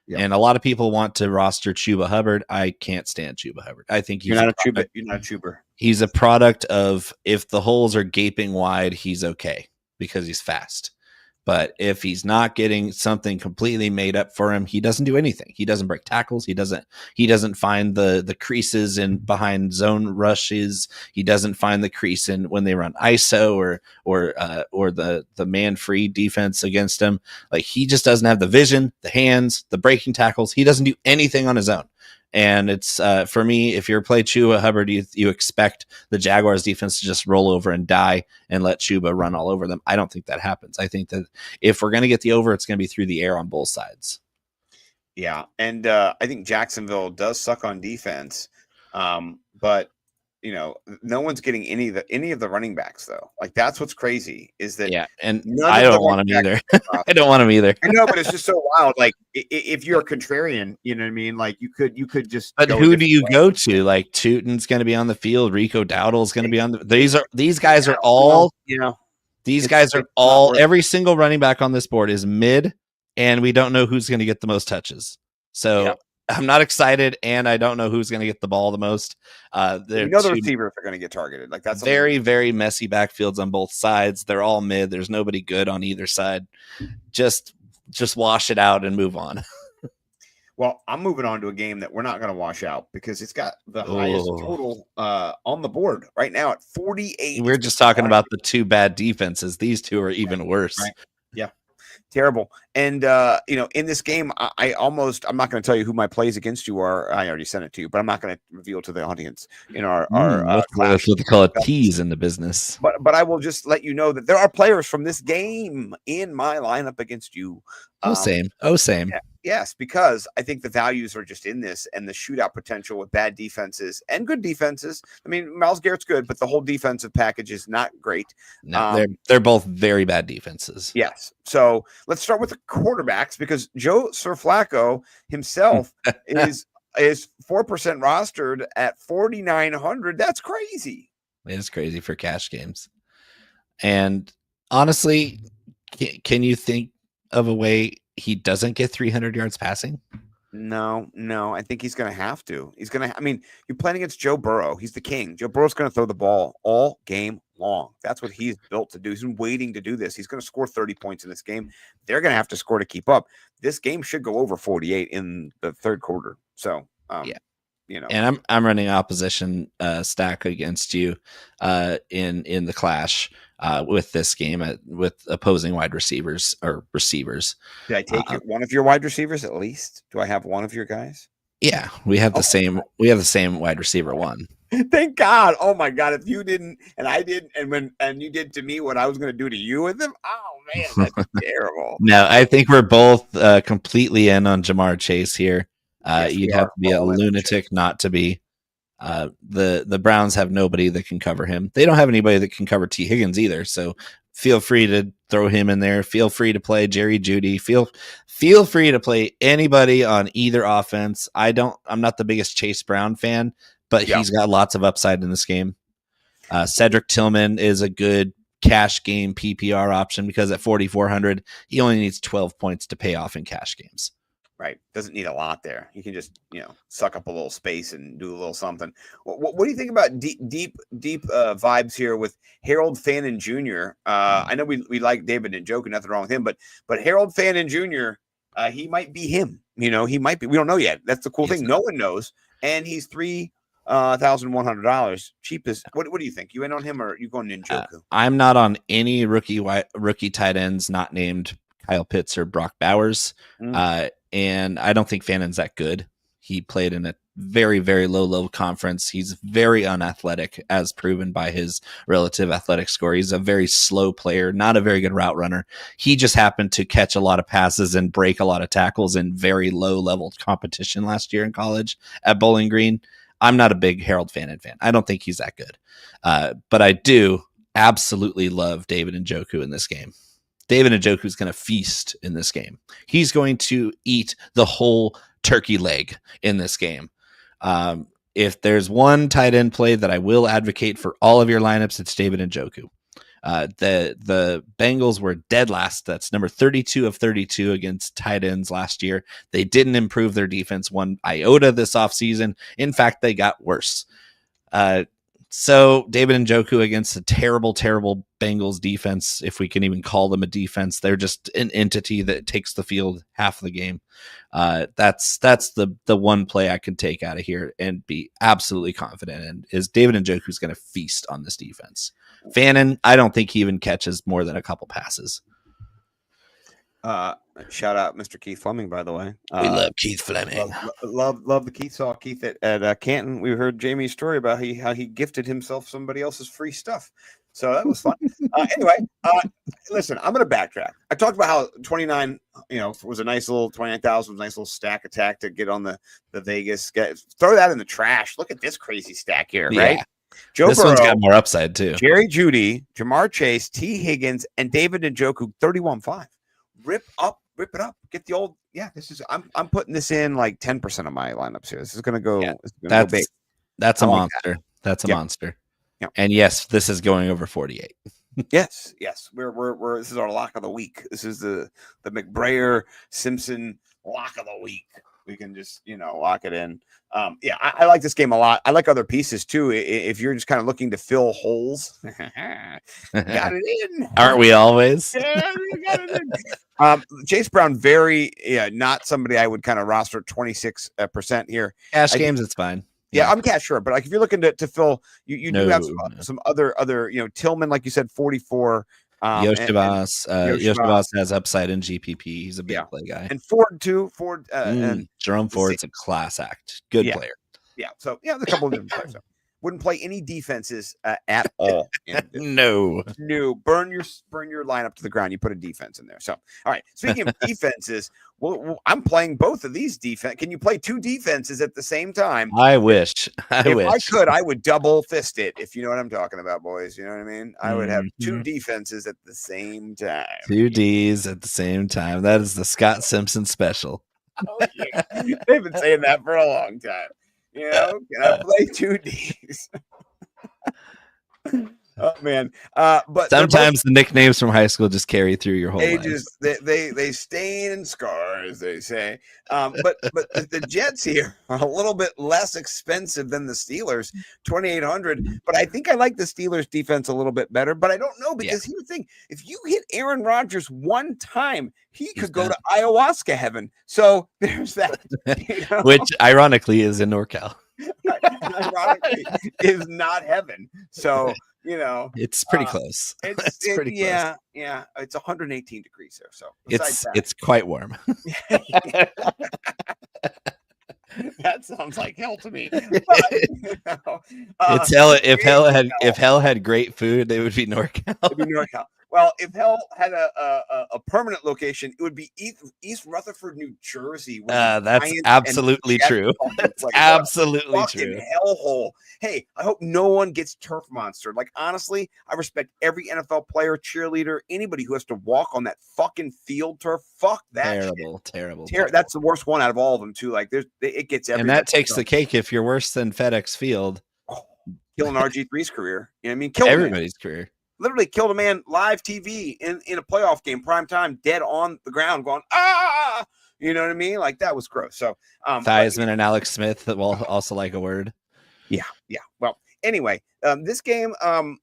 Yep. And a lot of people want to roster Chuba Hubbard. I can't stand Chuba Hubbard. I think you're not a Chuba. He's a product of if the holes are gaping wide, he's okay because he's fast. But if he's not getting something completely made up for him, he doesn't do anything. He doesn't break tackles. He doesn't find the creases in behind zone rushes. He doesn't find the crease in when they run ISO or the man free defense against him. Like he just doesn't have the vision, the hands, the breaking tackles. He doesn't do anything on his own. And it's for me, if you're play Chuba Hubbard, you expect the Jaguars defense to just roll over and die and let Chuba run all over them. I don't think that happens. I think that if we're going to get the over, it's going to be through the air on both sides. Yeah. And I think Jacksonville does suck on defense. But no one's getting any of the running backs though. Like that's what's crazy is that. Yeah. And I don't want them either. I don't want them either. I know, but it's just so wild. Like if you're a contrarian, you know what I mean? Like you could just, but who do you go to? Like Tootin's going to be on the field. Rico Dowdle's going to be on these guys are all, every single running back on this board is mid and we don't know who's going to get the most touches. So yeah. I'm not excited, and I don't know who's going to get the ball the most. The receivers are going to get targeted. Like that's very, very messy backfields on both sides. They're all mid. There's nobody good on either side. Just wash it out and move on. Well, I'm moving on to a game that we're not going to wash out because it's got the highest total on the board right now at 48. We're just talking about the two bad defenses. These two are even worse. Right. Yeah. Terrible. And, in this game, I'm not going to tell you who my plays against you are. I already sent it to you, but I'm not going to reveal to the audience in our that's what they call it, tease in the business. But I will just let you know that there are players from this game in my lineup against you. Same. Yeah. Yes, because I think the values are just in this and the shootout potential with bad defenses and good defenses. I mean, Myles Garrett's good, but the whole defensive package is not great. No, they're both very bad defenses. Yes. So let's start with the quarterbacks because Joe Sir Flacco himself is 4% rostered at 4,900. That's crazy. It is crazy for cash games. And honestly, can you think of a way he doesn't get 300 yards passing? No. I think he's going to have to. You're playing against Joe Burrow. He's the king. Joe Burrow's going to throw the ball all game long. That's what he's built to do. He's been waiting to do this. He's going to score 30 points in this game. They're going to have to score to keep up. This game should go over 48 in the third quarter. So, And I'm running opposition stack against you in the clash with this game with opposing wide receivers or receivers. Did I take one of your wide receivers at least? Do I have one of your guys? Yeah, we have the same. We have the same wide receiver one. Thank God! Oh my God! If you didn't, and I didn't, and you did to me what I was going to do to you with them. Oh man, that's terrible. No, I think we're both completely in on Jamar Chase here. Yes, you'd have to be a lunatic not to be. The Browns have nobody that can cover him. They don't have anybody that can cover T. Higgins either. So feel free to throw him in there. Feel free to play Jerry Jeudy. Feel free to play anybody on either offense. I'm not the biggest Chase Brown fan, but he's got lots of upside in this game. Cedric Tillman is a good cash game PPR option because at 4,400, he only needs 12 points to pay off in cash games. Right. Doesn't need a lot there. You can just, suck up a little space and do a little something. What do you think about deep vibes here with Harold Fannin Jr.? I know we like David and Joke, nothing wrong with him, but Harold Fannin Jr., he might be him. He might be. We don't know yet. That's the cool thing. No one knows. And he's $3,100. Cheapest. What do you think? You in on him or are you going Njoku? I'm not on any rookie tight ends not named Kyle Pitts or Brock Bowers. And I don't think Fannin's that good. He played in a very, very low conference. He's very unathletic, as proven by his relative athletic score. He's a very slow player, not a very good route runner. He just happened to catch a lot of passes and break a lot of tackles in very low level competition last year in college at Bowling Green. I'm not a big Harold Fannin fan. I don't think he's that good. But I do absolutely love David Njoku in this game. David Njoku is going to feast in this game. He's going to eat the whole turkey leg in this game. If there's one tight end play that I will advocate for all of your lineups, it's David Njoku. The Bengals were dead last. That's number 32 of 32 against tight ends last year. They didn't improve their defense one iota this offseason. In fact, they got worse. So David Njoku against a terrible, terrible Bengals defense, if we can even call them a defense. They're just an entity that takes the field half the game. That's the one play I can take out of here and be absolutely confident in is David Njoku's going to feast on this defense. Fannin, I don't think he even catches more than a couple passes. Shout out Mr. Keith Fleming, by the way. We love Keith Fleming. Love the Keith. Saw Keith at Canton. We heard Jamie's story about how he gifted himself somebody else's free stuff. So that was fun. Anyway, listen, I'm going to backtrack. I talked about how 29, was a nice little 29,000, was a nice little stack attack to get on the Vegas. Throw that in the trash. Look at this crazy stack here, right? Joe This Burrow, one's got more upside too. Jerry Jeudy, Jamar Chase, T. Higgins, and David Njoku, 31.5. Rip it up. Get the old. Yeah, this is. I'm putting this in like 10% of my lineups here. This is gonna go. Yeah, go big. That's a monster. That's a monster. Yeah. And yes, this is going over 48. Yes. We're this is our lock of the week. This is the McBrayer Simpson lock of the week. We can just lock it in. I like this game a lot. I like other pieces too. If you're just kind of looking to fill holes, got it in. Aren't we always? Yeah, we got it in. Chase Brown, not somebody I would kind of roster 26% here. Cash games, it's fine. Yeah, I'm cash sure, but like if you're looking to fill, you do have some other Tillman, like you said, 44. Yoshibas has upside in GPP. He's a big play guy. And Ford too. And Jerome Ford's a class act. Good player. Yeah. So there's a couple of different players. So. Wouldn't play any defenses at all. No. Burn your lineup to the ground. You put a defense in there. So, all right. Speaking of defenses, well, I'm playing both of these defense. Can you play two defenses at the same time? I wish. If I could, I would double fist it. If you know what I'm talking about, boys. You know what I mean? I would have two defenses at the same time. Two Ds at the same time. That is the Scott Simpson special. Oh, yeah. They've been saying that for a long time. Can I play 2Ds? Oh man! But sometimes the nicknames from high school just carry through your whole life. They stain in scars, they say. But the Jets here are a little bit less expensive than the Steelers, 2,800. But I think I like the Steelers defense a little bit better. But I don't know because here's the thing: if you hit Aaron Rodgers one time, he could go to ayahuasca heaven. So there's that, which ironically is in NorCal. Ironically, is not heaven. So. It's pretty close. It's pretty close. Yeah. It's 118 degrees there. So it's quite warm. That sounds like hell to me. But, it's hell. If hell had great food, it would be NorCal. It'd be NorCal. Well, if hell had a permanent location, it would be East Rutherford, New Jersey. That's absolutely true. That's absolutely true. Hellhole. Hey, I hope no one gets turf monstered. Like, honestly, I respect every NFL player, cheerleader, anybody who has to walk on that fucking field turf. Fuck that. Terrible. That's the worst one out of all of them, too. Like, it gets everybody. And that takes the cake if you're worse than FedEx Field. Killing RG3's career. You know what I mean? Killing everybody's career. Literally killed a man live TV in a playoff game, prime time, dead on the ground, going, ah! You know what I mean? Like, that was gross. So, Theismann and Alex Smith that will also like a word. Yeah. Well, anyway, this game, that's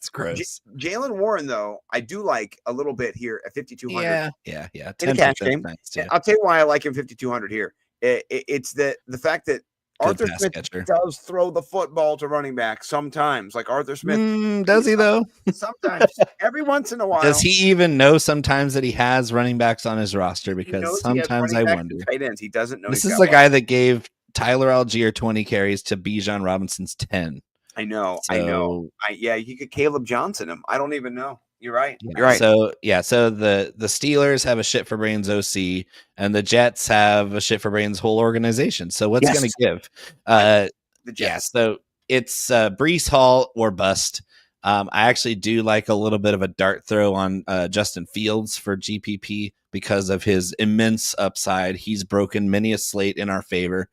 gross. Jalen Warren, though, I do like a little bit here at 5,200. Yeah. In a cash game. Nice, I'll tell you why I like him 5,200 here. It's the fact that Arthur pass Smith catcher. does throw the football to running back sometimes. Like Arthur Smith, Does he though? sometimes, every once in a while. Does he even know sometimes that he has running backs on his roster? He Because knows he has sometimes running I backs wonder. and tight ends. He doesn't know. This he's is got the guy that gave Tyler Algier 20 carries to Bijan Robinson's 10. I know. So, Yeah, you could Caleb Johnson him. I don't even know. You're right. yeah, You're right. So the Steelers have a shit for brains OC, and the Jets have a shit for brains whole organization. So what's Yes. going to give? The Yeah, Jets. so it's Brees Hall or bust. I actually do like a little bit of a dart throw on Justin Fields for GPP because of his immense upside. He's broken many a slate in our favor.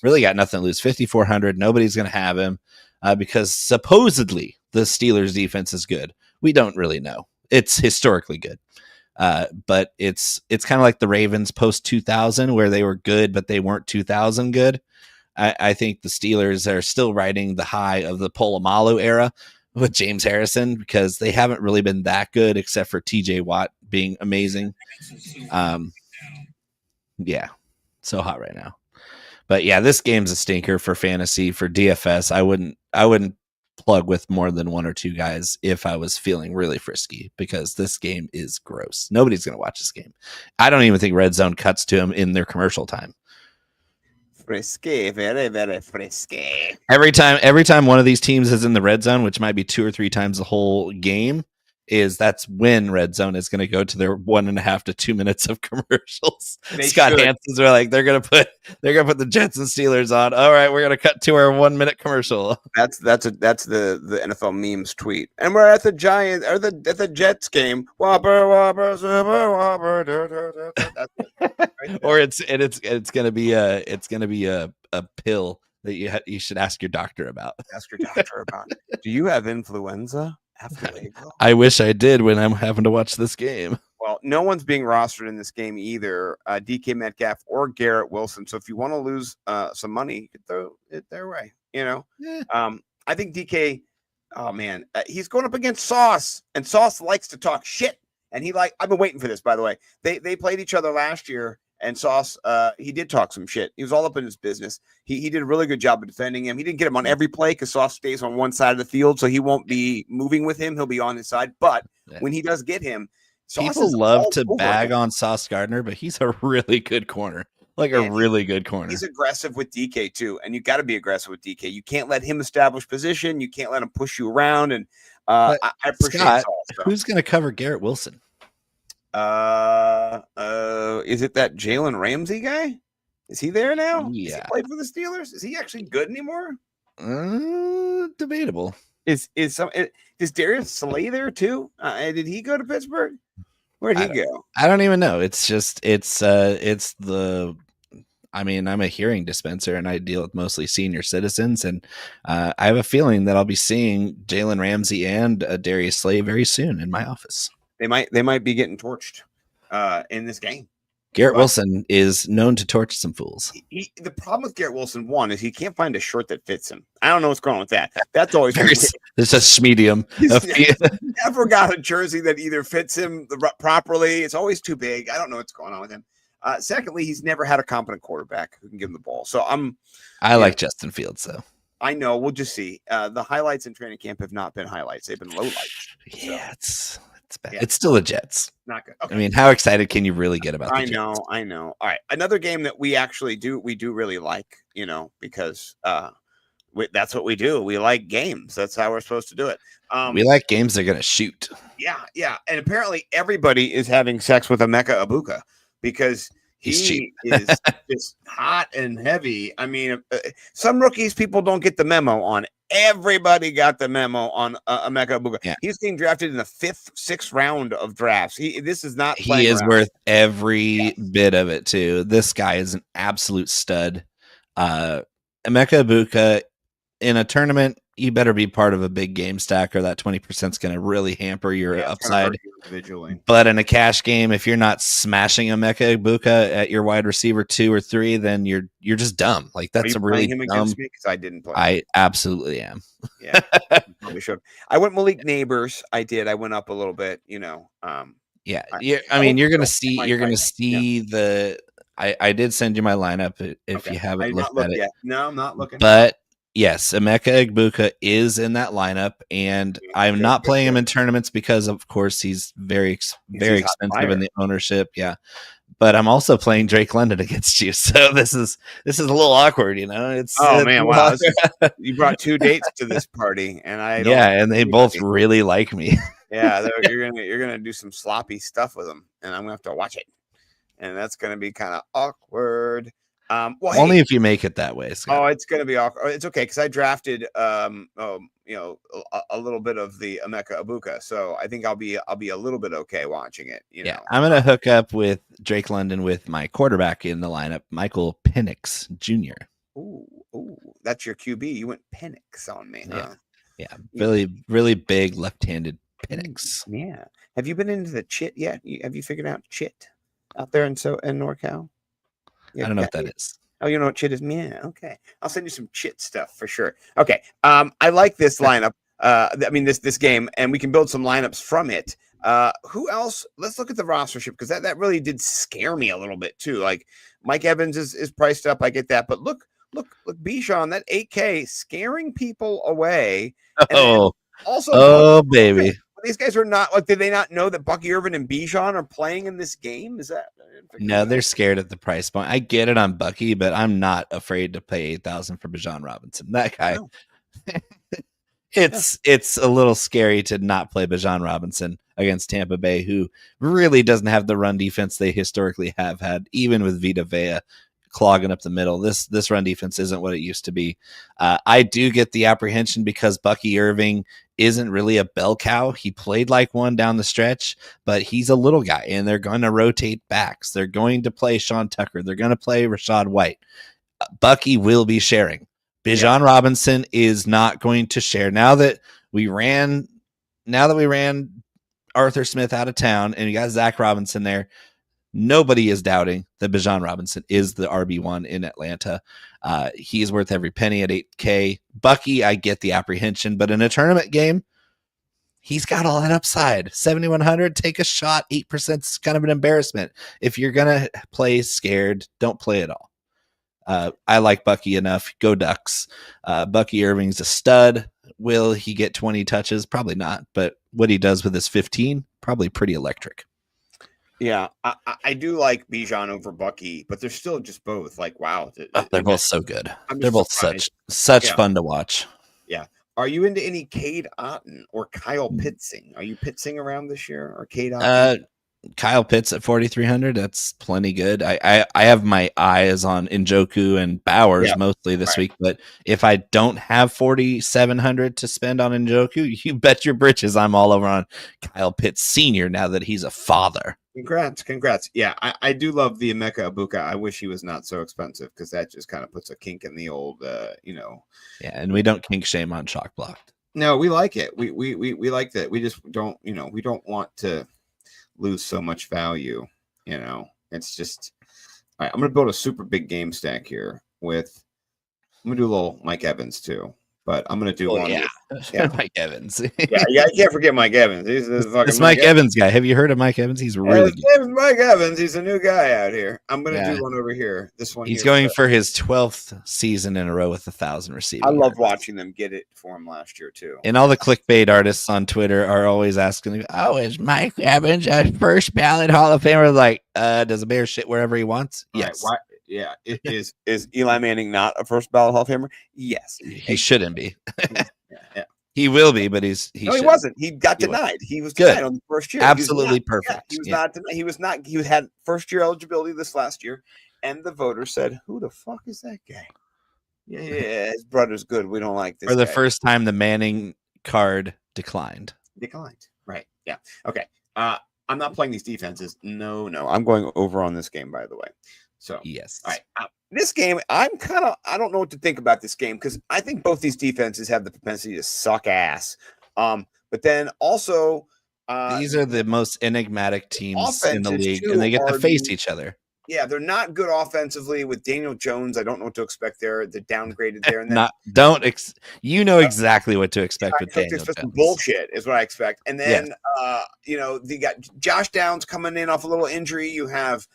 Really got nothing to lose. 5,400. Nobody's going to have him because supposedly the Steelers defense is good. We don't really know. It's historically good. But it's kind of like the Ravens post 2000 where they were good, but they weren't 2000 good. I think the Steelers are still riding the high of the Polamalu era with James Harrison because they haven't really been that good except for TJ Watt being amazing. Yeah, so hot right now. But yeah, this game's a stinker for fantasy. For DFS, I wouldn't plug with more than one or two guys if I was feeling really frisky because this game is gross. Nobody's going to watch this game. I don't even think Red Zone cuts to them in their commercial time. Frisky, very, very frisky. Every time one of these teams is in the red zone, which might be 2 or 3 times the whole game, that's when Red Zone is going to go to their 1.5 to 2 minutes of commercials. Scott Hanson's are like they're gonna put the Jets and Steelers on. All right, we're gonna cut to our 1 minute commercial. That's the NFL memes tweet. And we're at the Giants or at the Jets game. Whopper, whopper, super whopper. Or it's gonna be a pill that you should ask your doctor about. Ask your doctor about it. Do you have influenza? I wish I did when I'm having to watch this game. Well, no one's being rostered in this game either, DK Metcalf or Garrett Wilson. So if you want to lose some money, you could throw it their way. Yeah. I think DK, oh man, he's going up against Sauce, and Sauce likes to talk shit. And I've been waiting for this, by the way. They played each other last year, and Sauce, he did talk some shit. He was all up in his business. He did a really good job of defending him. He didn't get him on every play because Sauce stays on one side of the field, so he won't be moving with him. He'll be on his side. But when he does get him, Sauce people love to bag on Sauce Gardner, but he's a really good corner. A really good corner. He's aggressive with DK too, and you got to be aggressive with DK. You can't let him establish position. You can't let him push you around. And I appreciate Scott, Sauce. Who's going to cover Garrett Wilson? Is it that Jalen Ramsey guy? Is he there now? Yeah. Has he played for the Steelers? Is he actually good anymore? Debatable. Is Darius Slay there too? Did he go to Pittsburgh? Where'd he go? I don't even know. I'm a hearing dispenser and I deal with mostly senior citizens. And I have a feeling that I'll be seeing Jalen Ramsey and Darius Slay very soon in my office. They might be getting torched in this game. Garrett Wilson is known to torch some fools. The problem with Garrett Wilson, one, is he can't find a shirt that fits him. I don't know what's going on with that. That's always there's a medium. Never got a jersey that either fits him properly. It's always too big. I don't know what's going on with him. Secondly, he's never had a competent quarterback who can give him the ball. So I like Justin Fields, though. I know. We'll just see. The highlights in training camp have not been highlights. They've been lowlights. Yeah, it's bad. Yeah. It's still the Jets. Not good. Okay. I mean, how excited can you really get about the Jets? I know. All right. Another game that we do really like, because that's what we do. We like games. That's how we're supposed to do it. We like games they're going to shoot. Yeah. And apparently everybody is having sex with Emeka Egbuka because he's cheap. Is just hot and heavy. I mean, some rookies people don't get the memo on. Everybody got the memo on Emeka Egbuka. Yeah. He's being drafted in the 5th, 6th round of drafts. This is not. He is worth every bit of it too. This guy is an absolute stud. Emeka Egbuka in a tournament, you better be part of a big game stack, or that 20% is going to really hamper your upside. But in a cash game, if you're not smashing Emeka Egbuka at your wide receiver 2 or 3, then you're just dumb. Like that's a really dumb. Against me because I didn't play. I absolutely am. Yeah, probably should. I went Malik Neighbors. I did. I went up a little bit. Yeah. You're going to see. You're going to see the. I did send you my lineup if Okay. you I haven't did not looked look at it. yet. No, I'm not looking. But yes, Emeka Egbuka is in that lineup, and I'm Good, not good, playing him good. in tournaments because, of course, he's very He's hot expensive fire. in the ownership. Yeah, but I'm also playing Drake London against you, so this is a little awkward, you know. It's Oh it's man, a wow! little- You brought 2 dates to this party, and I don't. yeah, and they both really like me. Yeah, you're gonna do some sloppy stuff with them, and I'm gonna have to watch it, and that's gonna be kind of awkward. Well, Only hey, if you make it that way, Scott. oh, it's gonna be awkward. It's okay because I drafted a little bit of the Emeka Ibuka, so I think I'll be a little bit okay watching it. You Yeah, know, I'm gonna hook up with Drake London with my quarterback in the lineup, Michael Penix Jr. ooh, that's your QB. You went Penix on me, huh? Yeah, really big left-handed Penix. Yeah. Have you been into the chit yet? Have you figured out chit out there in NorCal? I don't know what that is. Oh, you know what chit is? Yeah. Okay. I'll send you some chit stuff for sure. Okay. I like this lineup. This game, and we can build some lineups from it. Who else? Let's look at the rostership because that really did scare me a little bit too. Like Mike Evans is priced up. I get that, but look, Bijan, that 8K scaring people away. Oh, Also, baby. these guys are not like. Did they not know that Bucky Irvin and Bijan are playing in this game? Is that No, they're scared at the price point. I get it on Bucky, but I'm not afraid to pay $8,000 for Bijan Robinson. That guy. No. It's a little scary to not play Bijan Robinson against Tampa Bay, who really doesn't have the run defense they historically have had, even with Vita Vea clogging up the middle. This run defense isn't what it used to be. I do get the apprehension because Bucky Irving isn't really a bell cow. He played like one down the stretch, but he's a little guy, and they're going to rotate backs. They're going to play Sean Tucker. They're going to play Rashad White. Bucky will be sharing. Bijan Robinson is not going to share. Now that we ran Arthur Smith out of town and you got Zach Robinson there, nobody is doubting that Bijan Robinson is the RB1 in Atlanta. He's worth every penny at 8K. Bucky, I get the apprehension, but in a tournament game, he's got all that upside. 7,100, take a shot. 8% is kind of an embarrassment. If you're going to play scared, don't play at all. I like Bucky enough. Go Ducks. Bucky Irving's a stud. Will he get 20 touches? Probably not. But what he does with his 15, probably pretty electric. Yeah, I do like Bijan over Bucky, but they're still just both like, wow. They're both so good. I'm They're both surprised. such fun to watch. Yeah. Are you into any Cade Otton or Kyle Pittsing? Are you Pittsing around this year or Cade Otton? Kyle Pitts at 4,300. That's plenty good. I have my eyes on Njoku and Bowers mostly this week, but if I don't have 4,700 to spend on Njoku, you bet your britches I'm all over on Kyle Pitts Sr. now that he's a father. Congrats. Yeah, I do love the Emeka Ibuka. I wish he was not so expensive because that just kind of puts a kink in the old, Yeah, and we don't kink shame on ChalkBlocked. No, we like it. We like that. We just don't, we don't want to lose so much value. It's just, all right, I'm going to build a super big game stack here I'm going to do a little Mike Evans too, but I'm going to do one. Yeah. Mike Evans. yeah, you can't forget Mike Evans. He's this Mike Evans guy. Have you heard of Mike Evans? He's really good. Mike Evans. He's a new guy out here. I'm going to do one over here. This one. He's going for his 12th season in a row with 1,000 receiving. I love watching them get it for him last year too. And all the clickbait artists on Twitter are always asking, "Oh, is Mike Evans a first ballot Hall of Famer?" Like, does a bear shit wherever he wants? Yes. Right, yeah. Is Eli Manning not a first ballot Hall of Famer? Yes. He shouldn't be. Yeah. He will be, but he wasn't. He got denied. He was denied on the first year. Absolutely perfect. He was not denied. He was not. He had first year eligibility this last year, and the voters said, "Who the fuck is that guy?" Yeah, his brother's good. We don't like this. For the first time, the Manning card declined. Right. Yeah. Okay. I'm not playing these defenses. No. I'm going over on this game, by the way. So yes. All right. This game, I don't know what to think about this game because I think both these defenses have the propensity to suck ass. But then also, these are the most enigmatic teams in the league, too, and they get to face each other. Yeah, they're not good offensively with Daniel Jones. I don't know what to expect there. They're downgraded there, and then You know exactly what to expect I with expect Daniel some Jones. bullshit is what I expect. And Yes. then you got Josh Downs coming in off a little injury. You have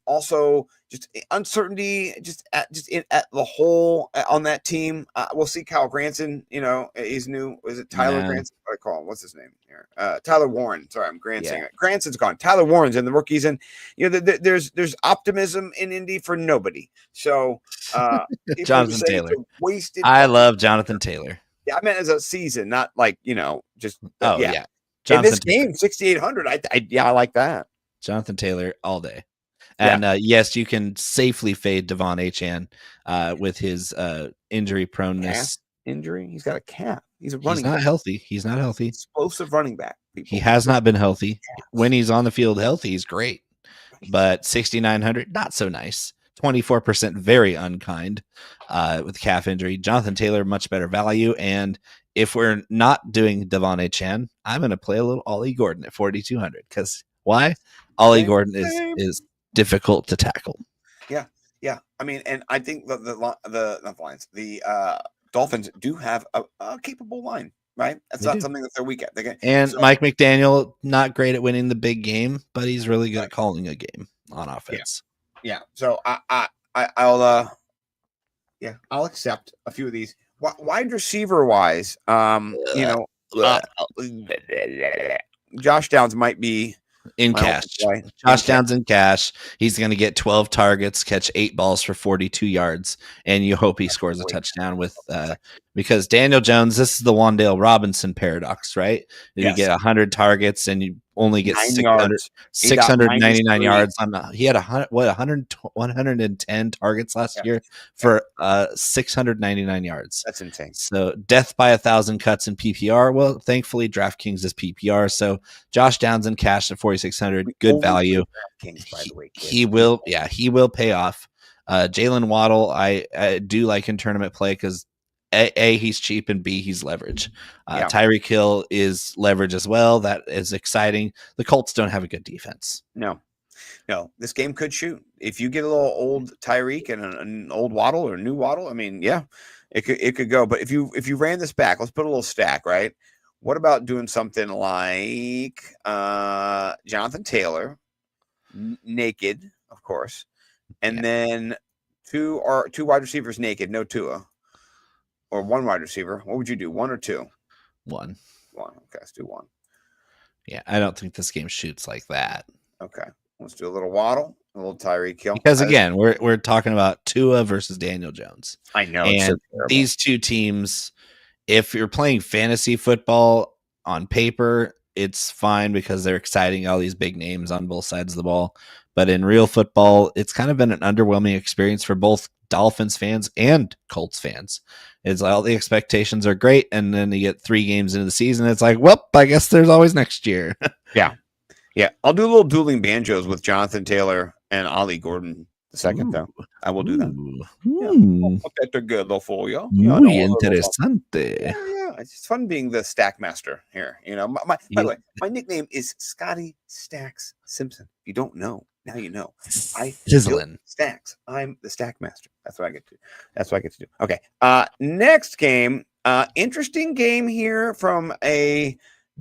also just uncertainty just at the whole on that team. We'll see Kyle Granson, he's new. Is it Tyler Granson? What I call him? What's his name here? Tyler Warren. Sorry, I'm Grancing it. Granson's gone. Tyler Warren's in the rookies, and there's optimism in Indy for nobody. So Jonathan Taylor. Wasted. I love Jonathan Taylor. Yeah, I meant as a season, not like just. Yeah. In this game, 6,800. I like that. Jonathan Taylor all day. And yes, you can safely fade Devon Achane with his injury proneness. Injury? He's got a calf. He's a running. He's not healthy. Explosive running back. People. He has not been healthy. When he's on the field healthy, he's great. But 6,900, not so nice. 24% very unkind with calf injury. Jonathan Taylor, much better value. And if we're not doing Devon Achane, I'm going to play a little Ollie Gordon at 4,200. Because why? Ollie Gordon is difficult to tackle. Yeah. I mean, and I think not the Lions, the Dolphins do have a capable line, right? That's not something that they're weak at. Mike McDaniel, not great at winning the big game, but he's really good at calling a game on offense. Yeah. So I'll accept a few of these. Wide receiver wise, Josh Downs might be in cash. Josh Downs in cash. He's going to get 12 targets, catch 8 balls for 42 yards, and you hope he scores a touchdown with because Daniel Jones. This is the Wan'Dale Robinson paradox, right? You get 100 targets and you only get 699 yards on. He had 110 targets last year for 699 yards. That's insane. So death by 1,000 cuts in PPR. Well, thankfully DraftKings is PPR. So Josh Downs in cash at 4,600, good value. By the way, he will pay off. Jalen Waddle, I do like in tournament play because A, he's cheap, and B, he's leverage. Tyreek Hill is leverage as well. That is exciting. The Colts don't have a good defense. No. This game could shoot. If you get a little old Tyreek and an old Waddle or a new Waddle, I mean, it could go. But if you ran this back, let's put a little stack, right? What about doing something like Jonathan Taylor, naked, of course, and then two wide receivers naked, no Tua. Or one wide receiver. What would you do? One or two? One. Okay, let's do one. Yeah, I don't think this game shoots like that. Okay, let's do a little Waddle, a little Tyreek Hill. Because again, we're talking about Tua versus Daniel Jones. I know. And these two teams, if you're playing fantasy football on paper, it's fine because they're exciting, all these big names on both sides of the ball. But in real football, it's kind of been an underwhelming experience for both Dolphins fans and Colts fans. It's like all the expectations are great, and then you get 3 games into the season, it's like, well, I guess there's always next year. Yeah. I'll do a little dueling banjos with Jonathan Taylor and Ollie Gordon the second, though. I will do that. That's a good little for you. Muy interesante. Yeah. It's fun being the stack master here. By the way, my nickname is Scotty Stacks Simpson. If you don't know, now you know. Sizzling stacks. I'm the stack master. That's what I get to do. Okay. Next game. Interesting game here from a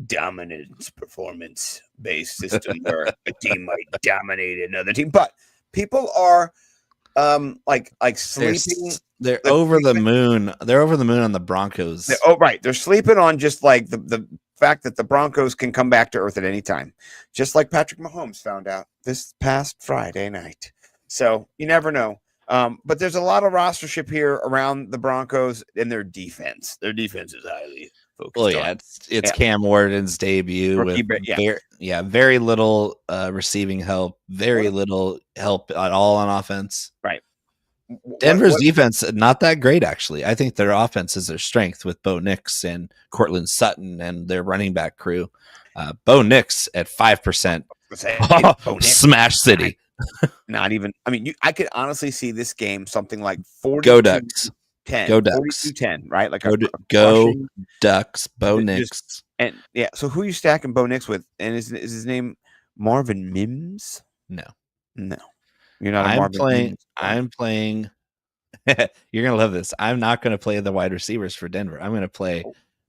dominance performance based system where a team might dominate another team, but people are like sleeping. They're over the moon. They're over the moon on the Broncos. They're sleeping on just like the fact that the Broncos can come back to earth at any time, just like Patrick Mahomes found out this past Friday night. So you never know. But there's a lot of rostership here around the Broncos and their defense. Their defense is highly focused. Well, yeah, it's Cam Warden's debut with very little receiving help, very little help at all on offense. Right. Denver's defense, not that great, actually. I think their offense is their strength with Bo Nix and Cortland Sutton and their running back crew. Bo Nix at 5%. Smash City. Not even. I mean, I could honestly see this game something like 40. Go Ducks. 10. Go Ducks. 42-10, right? Like go Ducks. Bo Nix. And so who are you stacking Bo Nix with? And is his name Marvin Mims? No. You're not a I'm Marvin playing. Jones guy. I'm playing. You're gonna love this. I'm not gonna play the wide receivers for Denver. I'm gonna play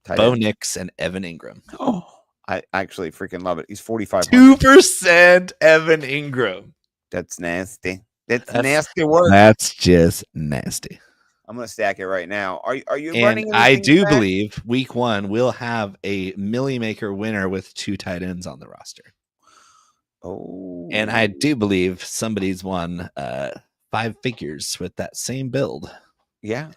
Tight Bo end. Nix and Evan Ingram. Oh, I actually freaking love it. He's 4,500. 2% Evan Ingram. That's nasty. That's That's nasty work. That's just nasty. I'm gonna stack it right now. Are you And running? I anything do back? believe week 1 we'll have a Millie Maker winner with 2 tight ends on the roster. Oh, And I do believe somebody's won 5 figures with that same build. yeah.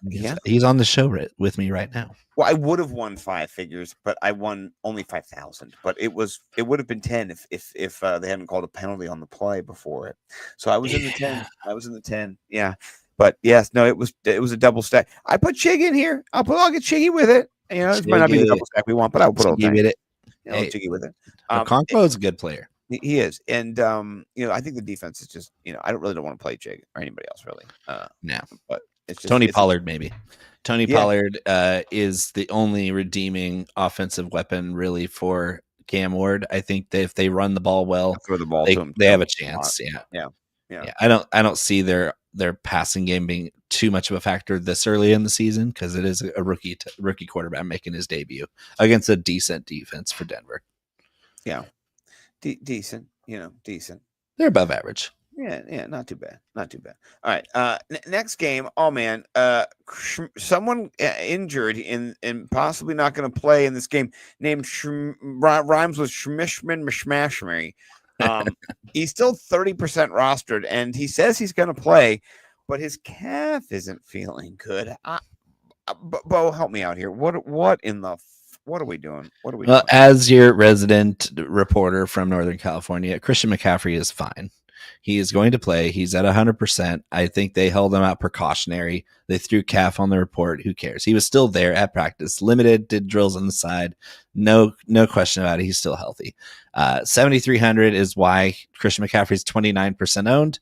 He's on the show with me right now. Well, I would have won 5 figures, but I won only 5,000. But it would have been 10 if they hadn't called a penalty on the play before it. So I was in the 10. I was in the 10. Yeah. But yes, no, it was a double stack. I put Chig in here. I'll get Chiggy with it. You know, this might not be the double stack we want, but I'll put Chiggy with it. Hey, Chiggy with it. Okonkwo is a good player. He is, and I think the defense is just, I don't want to play Chig or anybody else really. No, but it's just Tony Pollard maybe. Tony Yeah. Pollard is the only redeeming offensive weapon really for Cam Ward. I think if they run the ball well, throw the ball they, to him. they have a chance. Yeah. I don't see their passing game being too much of a factor this early in the season because it is a rookie quarterback making his debut against a decent defense for Denver. Yeah, decent. Decent. They're above average. Yeah, not too bad. All right, next game. Oh man, someone injured and possibly not going to play in this game. Named rhymes with Schmishman Mishmashmery. He's still 30% rostered, and he says he's going to play, but his calf isn't feeling good. Bo, help me out here. What are we doing? Well, as your resident reporter from Northern California, Christian McCaffrey is fine. He is going to play. He's at 100%. I think they held him out precautionary. They threw calf on the report. Who cares? He was still there at practice, limited, did drills on the side. No question about it. He's still healthy. 7,300 is why Christian McCaffrey is 29% owned.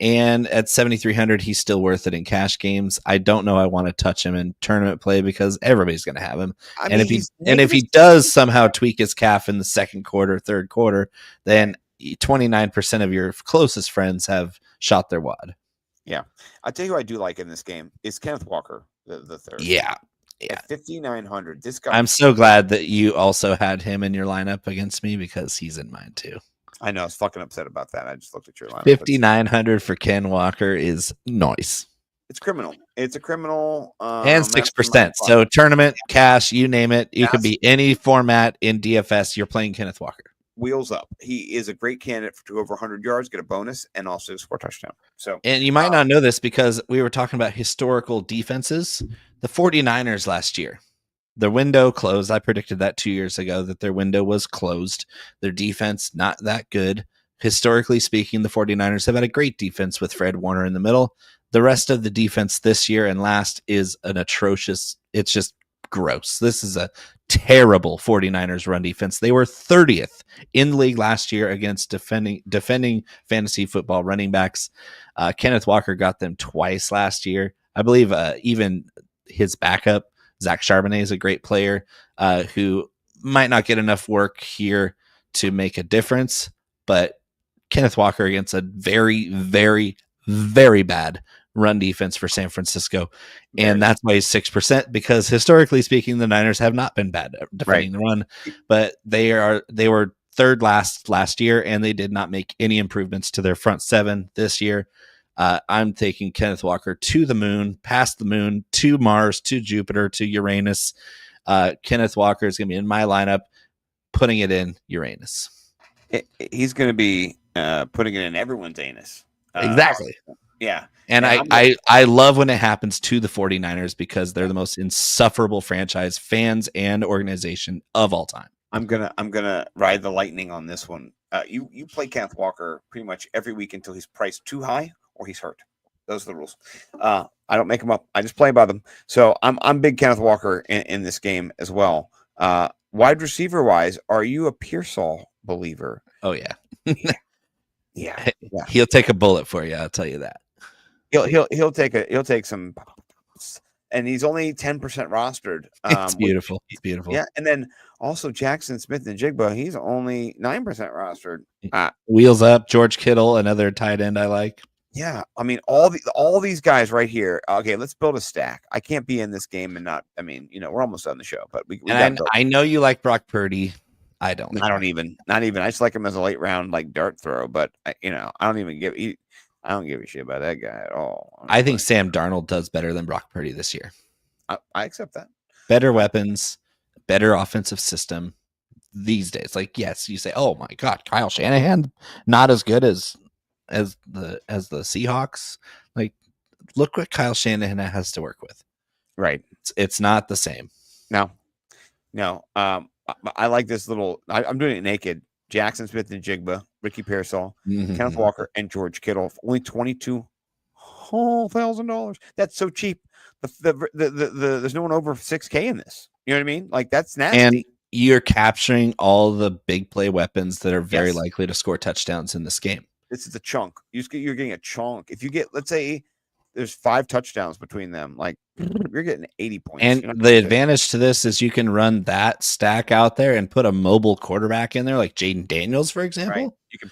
And at 7,300, he's still worth it in cash games. I don't know I want to touch him in tournament play because everybody's going to have him. And if he does somehow tweak his calf in the second quarter, third quarter, then 29% of your closest friends have shot their wad. Yeah. I'll tell you who I do like in this game is Kenneth Walker, the third. Yeah. At 5,900. This guy. I'm so glad that you also had him in your lineup against me because he's in mine too. I know. I was fucking upset about that. I just looked at your lineup. 5,900 for Ken Walker is nice. It's criminal. It's a criminal. And 6%. So tournament, cash, you name it. You could be any format in DFS. You're playing Kenneth Walker. Wheels up. He is a great candidate to over 100 yards, get a bonus, and also score a touchdown. So, and you might not know this because we were talking about historical defenses. The 49ers last year, their window closed. I predicted that 2 years ago that their window was closed. Their defense, not that good. Historically speaking, the 49ers have had a great defense with Fred Warner in the middle. The rest of the defense this year and last is an atrocious. It's just gross. This is a terrible 49ers run defense. They were 30th in the league last year against defending fantasy football running backs. Kenneth Walker got them twice last year. I believe even his backup, Zach Charbonnet, is a great player who might not get enough work here to make a difference, but Kenneth Walker against a very, very, very bad run defense for San Francisco. And that's why he's 6%, because historically speaking, the Niners have not been bad at defending the run, but they were third last year, and they did not make any improvements to their front seven this year. I'm taking Kenneth Walker to the moon, past the moon, to Mars, to Jupiter, to Uranus. Kenneth Walker is going to be in my lineup, putting it in Uranus. He's going to be putting it in everyone's anus. Exactly. Yeah. And I love when it happens to the 49ers because they're the most insufferable franchise, fans and organization of all time. I'm gonna ride the lightning on this one. You play Kenneth Walker pretty much every week until he's priced too high or he's hurt. Those are the rules. I don't make them up. I just play by them. So I'm big Kenneth Walker in this game as well. Wide receiver wise, are you a Pearsall believer? Oh yeah. Yeah. He'll take a bullet for you. I'll tell you that. He'll take some, and he's only 10% rostered. It's beautiful. It's beautiful. Yeah, and then also Jackson Smith and Jigba, he's only 9% rostered. Wheels up. George Kittle, another tight end I like. Yeah, I mean, all these guys right here. Okay, let's build a stack. I can't be in this game and not. I mean, we're almost on the show, but we got. And I know you like Brock Purdy. I don't. I don't even. Not even. I just like him as a late round like dart throw. But I don't even give. I don't give a shit about that guy at all. I think Sam Darnold does better than Brock Purdy this year. I accept that. Better weapons, better offensive system these days. Like, yes, you say, "Oh my God, Kyle Shanahan, not as good as the Seahawks." Like, look what Kyle Shanahan has to work with. Right. It's not the same. No. I like this little. I'm doing it naked. Jackson Smith and Jigba, Ricky Pearsall, Kenneth Walker, and George Kittle. Only $22,000. That's so cheap. There's no one over 6K in this. You know what I mean? Like, that's nasty. And you're capturing all the big play weapons that are very likely to score touchdowns in this game. This is a chunk. You're getting a chunk. If you get, let's say, there's 5 touchdowns between them, like you're getting 80 points. And the advantage to this is you can run that stack out there and put a mobile quarterback in there, like Jaden Daniels, for example. Right. You can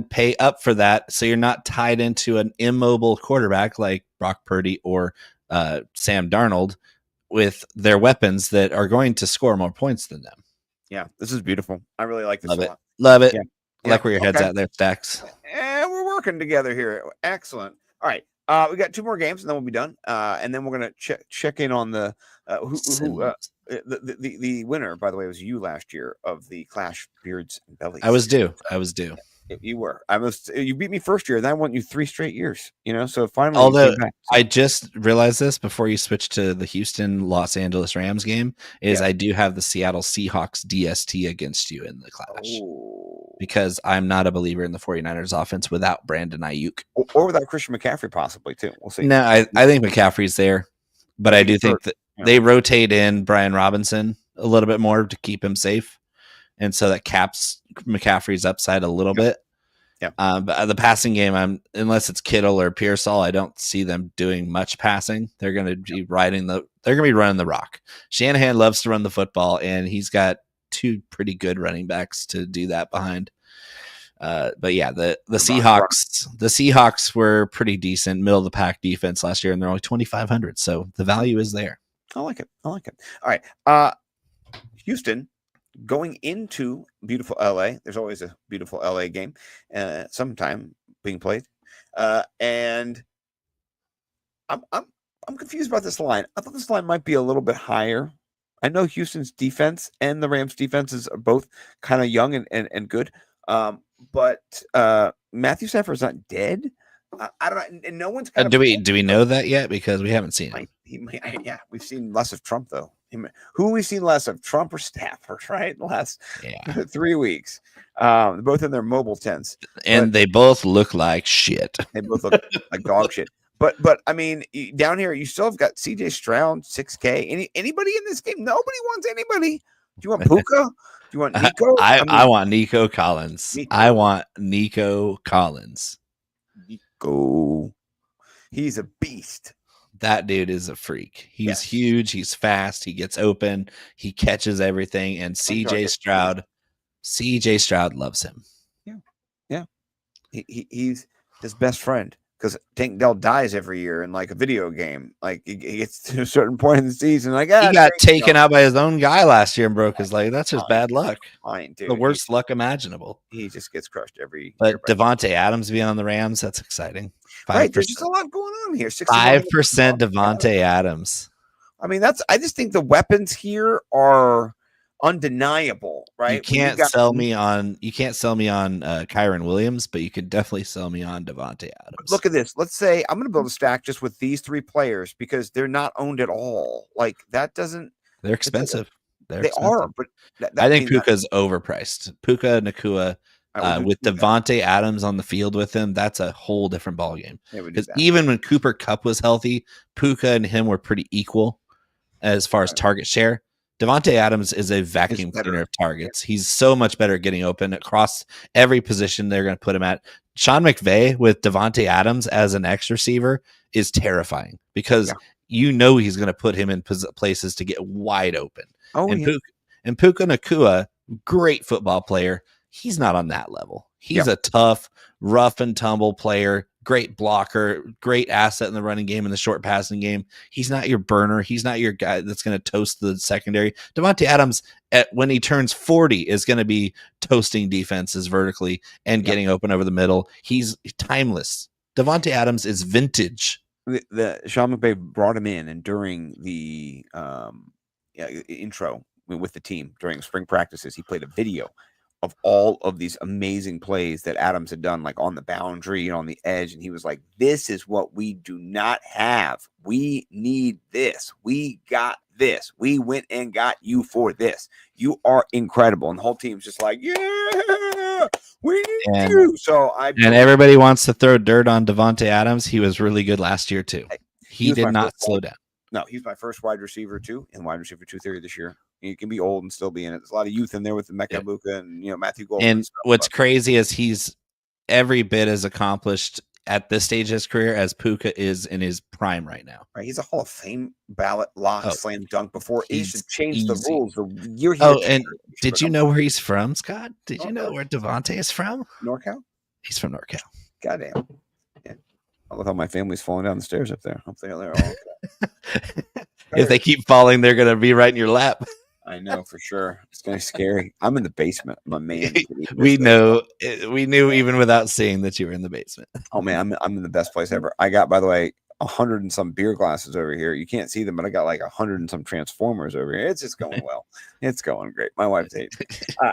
pay up for that, so you're not tied into an immobile quarterback like Brock Purdy or Sam Darnold with their weapons that are going to score more points than them. Yeah, this is beautiful. I really like this. Love it. Yeah. I like where your head's at there, Stacks. And we're working together here. Excellent. All right. We got 2 more games and then we'll be done. And then we're gonna check in on the winner. By the way, was you last year of the Clash Beards and Bellies. I was due. You were. You beat me first year. And I won you 3 straight years. So finally. Although I just realized this before you switched to the Houston Los Angeles Rams game, I do have the Seattle Seahawks DST against you in the Clash. Because I'm not a believer in the 49ers offense without Brandon Ayuk. Or without Christian McCaffrey, possibly, too. We'll see. No, I think McCaffrey's there. But I do think that they rotate in Brian Robinson a little bit more to keep him safe. And so that caps McCaffrey's upside a little bit. Yeah. But the passing game, unless it's Kittle or Pearsall, I don't see them doing much passing. They're going to be running the rock. Shanahan loves to run the football, and he's got 2 pretty good running backs to do that behind. But yeah, the Seahawks were pretty decent, middle of the pack defense last year, and they're only 2,500. So the value is there. I like it. All right. Houston going into beautiful LA. There's always a beautiful LA game, sometime being played. And I'm confused about this line. I thought this line might be a little bit higher. I know Houston's defense and the Rams defenses are both kind of young and good. But Matthew Stafford's not dead. I don't know. And no one's kind of. Do we know that yet? Because we haven't seen him. Yeah, we've seen less of Trump though. Who we've seen less of, Trump or Stafford, right? The last 3 weeks. Both in their mobile tents, and they both look like shit. They both look like dog shit. But I mean, down here you still have got CJ Stroud, 6K. Anybody in this game? Nobody wants anybody. Do you want Puka? Do you want Nico? I want Nico Collins. I want Nico Collins. Nico. He's a beast. That dude is a freak. He's huge. He's fast. He gets open. He catches everything. And CJ Stroud loves him. Yeah. He's his best friend. Because Tank Dell dies every year in like a video game. Like he gets to a certain point in the season, like he got taken out by his own guy last year and broke his leg. That's just bad luck. Fine, dude. The worst luck imaginable. He just gets crushed every. But Devontae Adams being on the Rams, that's exciting. 5%. Right, there's just a lot going on here. 5% Devontae Adams. I mean, I just think the weapons here are undeniable, right? You can't sell me on Kyron Williams, but you could definitely sell me on Devontae Adams. Look at this. Let's say I'm going to build a stack just with these 3 players because they're not owned at all. Like that doesn't. They're expensive. They are, but I think Puka's overpriced. Puka Nakua with Devontae Adams on the field with him, that's a whole different ballgame. Because even when Cooper Kupp was healthy, Puka and him were pretty equal as far as target share. Devontae Adams is a vacuum cleaner of targets. He's so much better at getting open across every position they're going to put him at. Sean McVay with Devontae Adams as an X receiver is terrifying because he's going to put him in places to get wide open. And Puka Nakua, great football player. He's not on that level. He's a tough, rough and tumble player, great blocker, great asset in the running game and the short passing game. He's not your burner. He's not your guy that's going to toast the secondary. Davante Adams, when he turns 40, is going to be toasting defenses vertically and getting open over the middle. He's timeless. Davante Adams is vintage. The Sean McVay brought him in, and during the intro with the team during spring practices, he played a video of all of these amazing plays that Adams had done, like on the boundary and on the edge. And he was like, this is what we do not have. We need this. We got this. We went and got you for this. You are incredible. And the whole team's just like, yeah, we need you. And everybody wants to throw dirt on Davante Adams. He was really good last year too. He did not slow down. No, he's my first wide receiver too, in wide receiver 2 theory this year. You can be old and still be in it. There's a lot of youth in there with the Mecca Buka and Matthew Golden. And what's crazy is he's every bit as accomplished at this stage of his career as Puka is in his prime right now. Right, he's a Hall of Fame ballot lock slam dunk before he should change the rules. The year he and did you know where he's from, Scott? Did you know where Davante is from? NorCal? He's from NorCal. Goddamn. Yeah. I love how my family's falling down the stairs up there. Hopefully they're all okay. If they keep falling, they're going to be right in your lap. I know for sure. It's going to be scary. I'm in the basement. My man. We knew even without seeing that you were in the basement. Oh man, I'm in the best place ever. I got, by the way, 100 and some beer glasses over here. You can't see them, but I got like 100 and some Transformers over here. It's just going well. It's going great. My wife's hates me.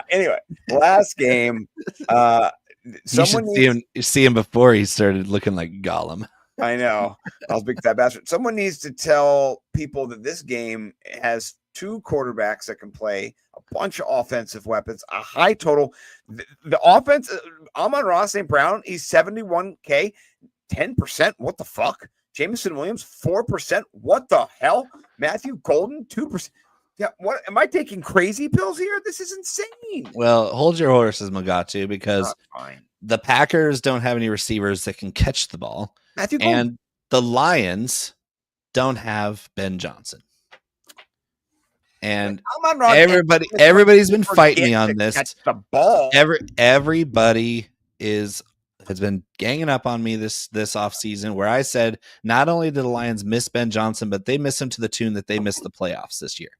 Anyway, last game. Someone see him before he started looking like Gollum. I know. I was a big fat bastard. Someone needs to tell people that this game has 2 quarterbacks that can play, a bunch of offensive weapons, a high total. The offense, Amon-Ra St. Brown, he's 71K, 10%. What the fuck? Jameson Williams, 4%. What the hell? Matthew Golden, 2%. Yeah, what am I taking crazy pills here? This is insane. Well, hold your horses, Magatu, because the Packers don't have any receivers that can catch the ball. Matthew Golden. And the Lions don't have Ben Johnson. And everybody's been fighting me on this. Catch the ball. Everybody has been ganging up on me this offseason, where I said not only did the Lions miss Ben Johnson, but they miss him to the tune that they missed the playoffs this year.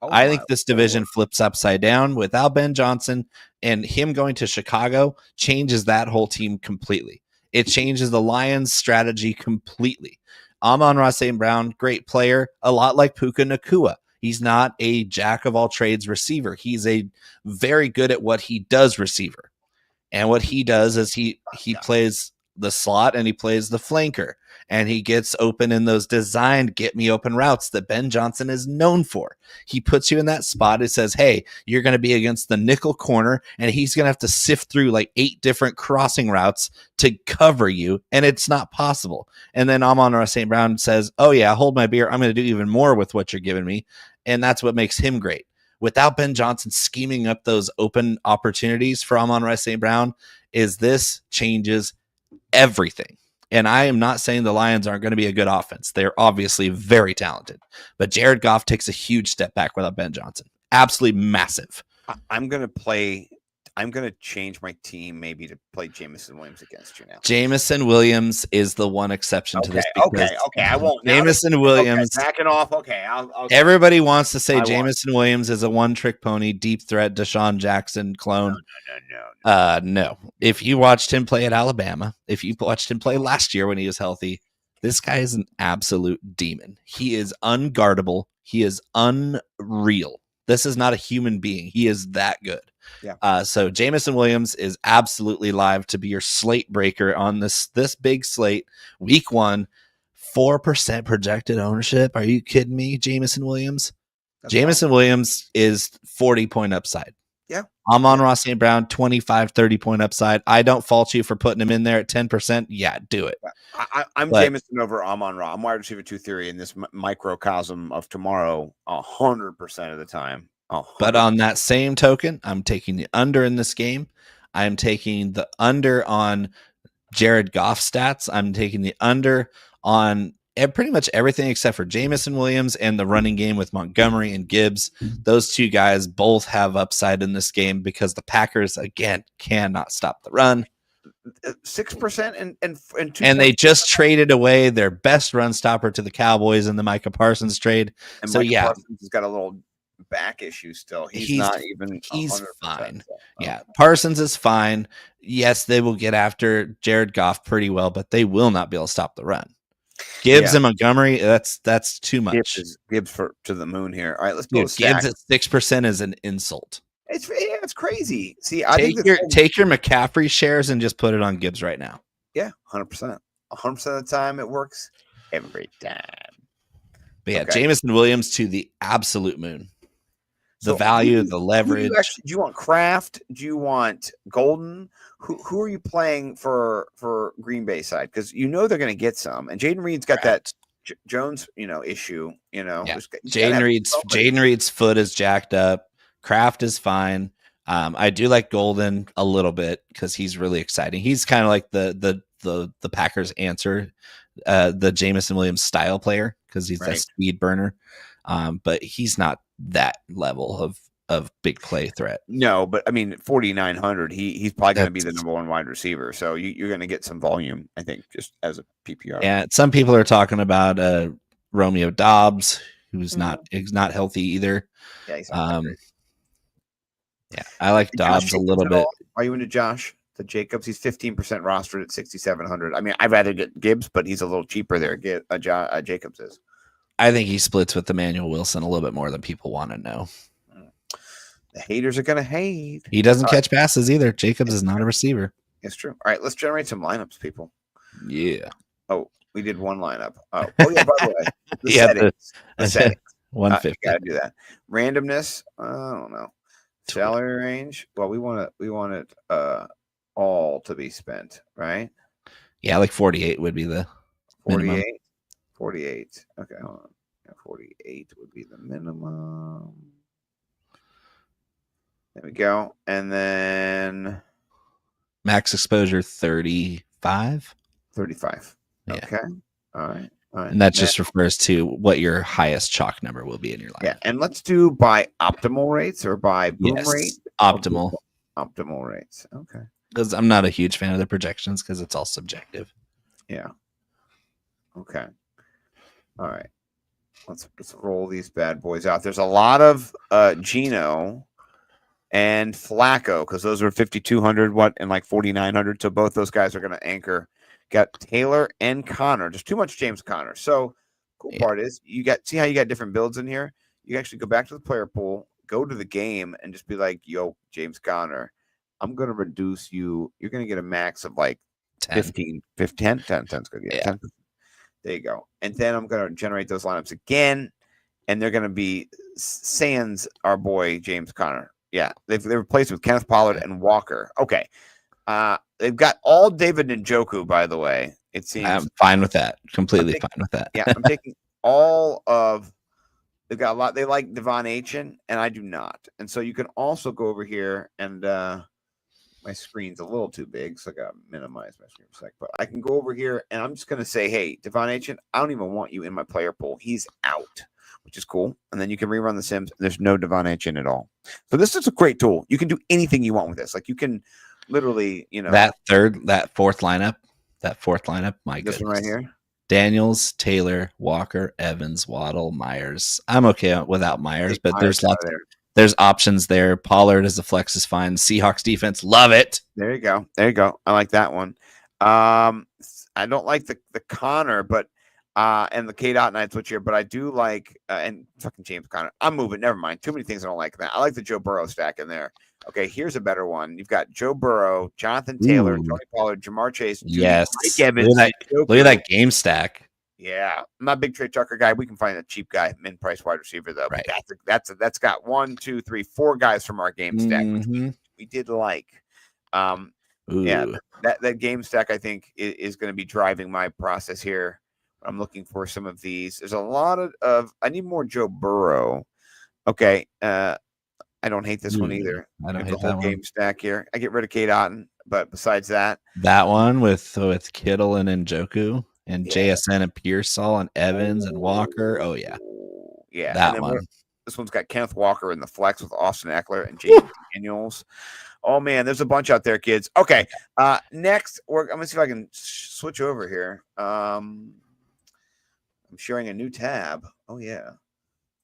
I think this division flips upside down without Ben Johnson, and him going to Chicago changes that whole team completely. It changes the Lions' strategy completely. Amon-Ra St. Brown, great player, a lot like Puka Nacua. He's not a jack of all trades receiver. He's a very good at what he does receiver. And what he does is he plays the slot and he plays the flanker, and he gets open in those designed get me open routes that Ben Johnson is known for. He puts you in that spot. It says, hey, you're going to be against the nickel corner, and he's going to have to sift through like 8 different crossing routes to cover you, and it's not possible. And then Amon-Ra St. Brown says, oh yeah, hold my beer. I'm going to do even more with what you're giving me. And that's what makes him great. Without Ben Johnson scheming up those open opportunities for Amon-Ra St. Brown, this changes everything. And I am not saying the Lions aren't going to be a good offense. They're obviously very talented. But Jared Goff takes a huge step back without Ben Johnson. Absolutely massive. I'm going to change my team maybe to play Jameson Williams against you now. Jameson Williams is the one exception to this. Okay. I won't. Jameson Williams. Backing off. Okay. Everybody wants to say Jameson Williams is a one-trick pony, deep threat, Deshaun Jackson clone. No. If you watched him play at Alabama, if you watched him play last year when he was healthy, this guy is an absolute demon. He is unguardable. He is unreal. This is not a human being. He is that good. Yeah. So Jameson Williams is absolutely live to be your slate breaker on this big slate. Week 1, 4% projected ownership. Are you kidding me, Jameson Williams? Jameson Williams is 40-point upside. Yeah. Amon-Ra St. Brown, 25, 30-point upside. I don't fault you for putting him in there at 10%. Yeah, do it. I'm Jameson over Amon-Ra. I'm wide receiver 2 theory in this microcosm of tomorrow 100% of the time. But on that same token, I'm taking the under in this game. I'm taking the under on Jared Goff stats. I'm taking the under on pretty much everything except for Jameson Williams and the running game with Montgomery and Gibbs. Those 2 guys both have upside in this game because the Packers, again, cannot stop the run. 6% and 2. And they just traded away their best run stopper to the Cowboys in the Micah Parsons trade. And so Micah yeah, Parsons has got a little back issue still. He's not even. He's 100%, fine. so, Yeah, Parsons is fine. Yes, they will get after Jared Goff pretty well, but they will not be able to stop the run. Gibbs and Montgomery, that's too much. Gibbs to the moon here. All right, let's go. Dude, Gibbs at 6% is an insult. It's crazy. See, take your McCaffrey shares and just put it on Gibbs right now. Yeah, 100%. 100% of the time it works every time. But yeah, Jameson Williams to the absolute moon. The value, the leverage. Do you want Kraft? Do you want Golden? Who are you playing for Green Bay side? Because you know they're going to get some. And Jaden Reed's got that Jones, issue. Yeah. Jaden Reed's foot is jacked up. Kraft is fine. I do like Golden a little bit because he's really exciting. He's kind of like the Packers answer, the Jameson Williams style player because he's that speed burner. But he's not that level of big play threat. No, but I mean 4,900. He's probably going to be the number one wide receiver. So you're going to get some volume, I think, just as a PPR. Yeah, some people are talking about Romeo Dobbs, who's not healthy either. Yeah, he's not yeah, I like Dobbs a little bit. Are you into Josh? The Jacobs, he's 15% rostered at 6,700. I mean, I'd rather get Gibbs, but he's a little cheaper there. Jacobs is. I think he splits with Emmanuel Wilson a little bit more than people want to know. The haters are going to hate. He doesn't catch passes either. Jacobs is not a receiver. It's true. All right, let's generate some lineups, people. Yeah. Oh, we did one lineup. Oh yeah, by the way. The settings. 150. Gotta do that. Randomness, I don't know. Salary range. Well, we want it all to be spent, right? Yeah, like 48 would be the 48. minimum. 48. Okay, hold on. Yeah, 48 would be the minimum. There we go. And then max exposure 35. 35. Yeah. Okay. All right. And that just refers to what your highest chalk number will be in your lineup. Yeah, and let's do by optimal rates or by boom rate. Optimal rates. Okay. Because I'm not a huge fan of the projections because it's all subjective. Yeah. Okay. All right. Let's roll these bad boys out. There's a lot of Geno and Flacco because those are 5,200 and like 4,900. So both those guys are going to anchor. Got Taylor and Connor. Just too much James Conner. So cool part is see how you got different builds in here. You actually go back to the player pool, go to the game, and just be like, "Yo, James Conner, I'm going to reduce you. You're going to get a max of like 10. 10's good. Yeah. 10. There you go. And then I'm going to generate those lineups again, and they're going to be sans our boy James Conner. Yeah, they've replaced with Kenneth Pollard and Walker. Okay. They've got all David Njoku, by the way. It seems I'm fine with that. Completely fine with that. Yeah, I'm taking all of. They've got a lot. They like Devon Achane, and I do not. And so you can also go over here, and my screen's a little too big, so I got to minimize my screen for a sec. But I can go over here, and I'm just going to say, hey, Devon Achane, I don't even want you in my player pool. He's out, which is cool. And then you can rerun the Sims. And there's no Devon Achane at all. So this is a great tool. You can do anything you want with this. Like you can. Literally, that fourth lineup, my goodness. This one right here. Daniels, Taylor, Walker, Evans, Waddle, Myers. I'm okay without Myers, but there's there's options there. Pollard as a flex is fine. Seahawks defense, love it. There you go. I like that one. I don't like the Connor, but and the K.Knight switch here, but I do like and fucking James Conner. I'm moving. Never mind. Too many things I don't like that. I like the Joe Burrow stack in there. Okay, here's a better one. You've got Joe Burrow, Jonathan Taylor, Tony Pollard, Jamar Chase. Yes. Mike Evans, look at that game stack. Yeah, I'm not a big Trey Tucker guy. We can find a cheap guy, min-price wide receiver though. Right. That's got 1, 2, 3, 4 guys from our game stack, which we did like. Yeah, that game stack I think is going to be driving my process here. I'm looking for some of these. There's a lot of I need more Joe Burrow. Okay, I don't hate this one either. I don't hate the whole that game one. stack here. I get rid of Kate Otten, but besides that one with Kittle and Njoku and JSN and Pearsall and Evans and Walker. Oh yeah, yeah. That and one. This one's got Kenneth Walker in the flex with Austin Eckler and Jaden Daniels. Oh man, there's a bunch out there, kids. Okay, next I'm gonna see if I can switch over here. I'm sharing a new tab. Oh yeah,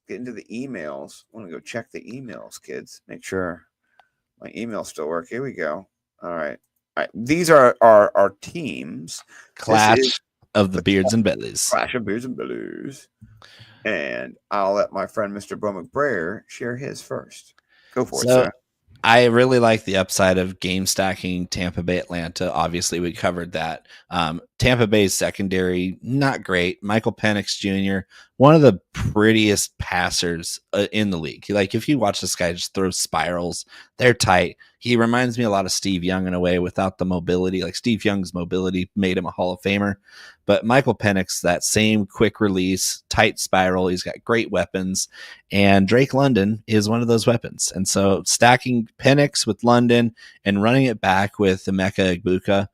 get into the emails. I want to go check the emails, kids. Make sure my emails still work. Here we go. All right. These are our teams. Clash of the Beards and Bellies. Clash of Beards and Bellies. And I'll let my friend Mr. Bo McBrayer share his first. Go for it, sir. I really like the upside of game stacking Tampa Bay, Atlanta. Obviously, we covered that. Tampa Bay's secondary, not great. Michael Penix Jr., one of the prettiest passers in the league. Like, if you watch this guy just throw spirals, they're tight. He reminds me a lot of Steve Young in a way without the mobility. Like, Steve Young's mobility made him a Hall of Famer. But Michael Penix, that same quick release, tight spiral, he's got great weapons. And Drake London is one of those weapons. And so stacking Penix with London and running it back with Emeka Egbuka,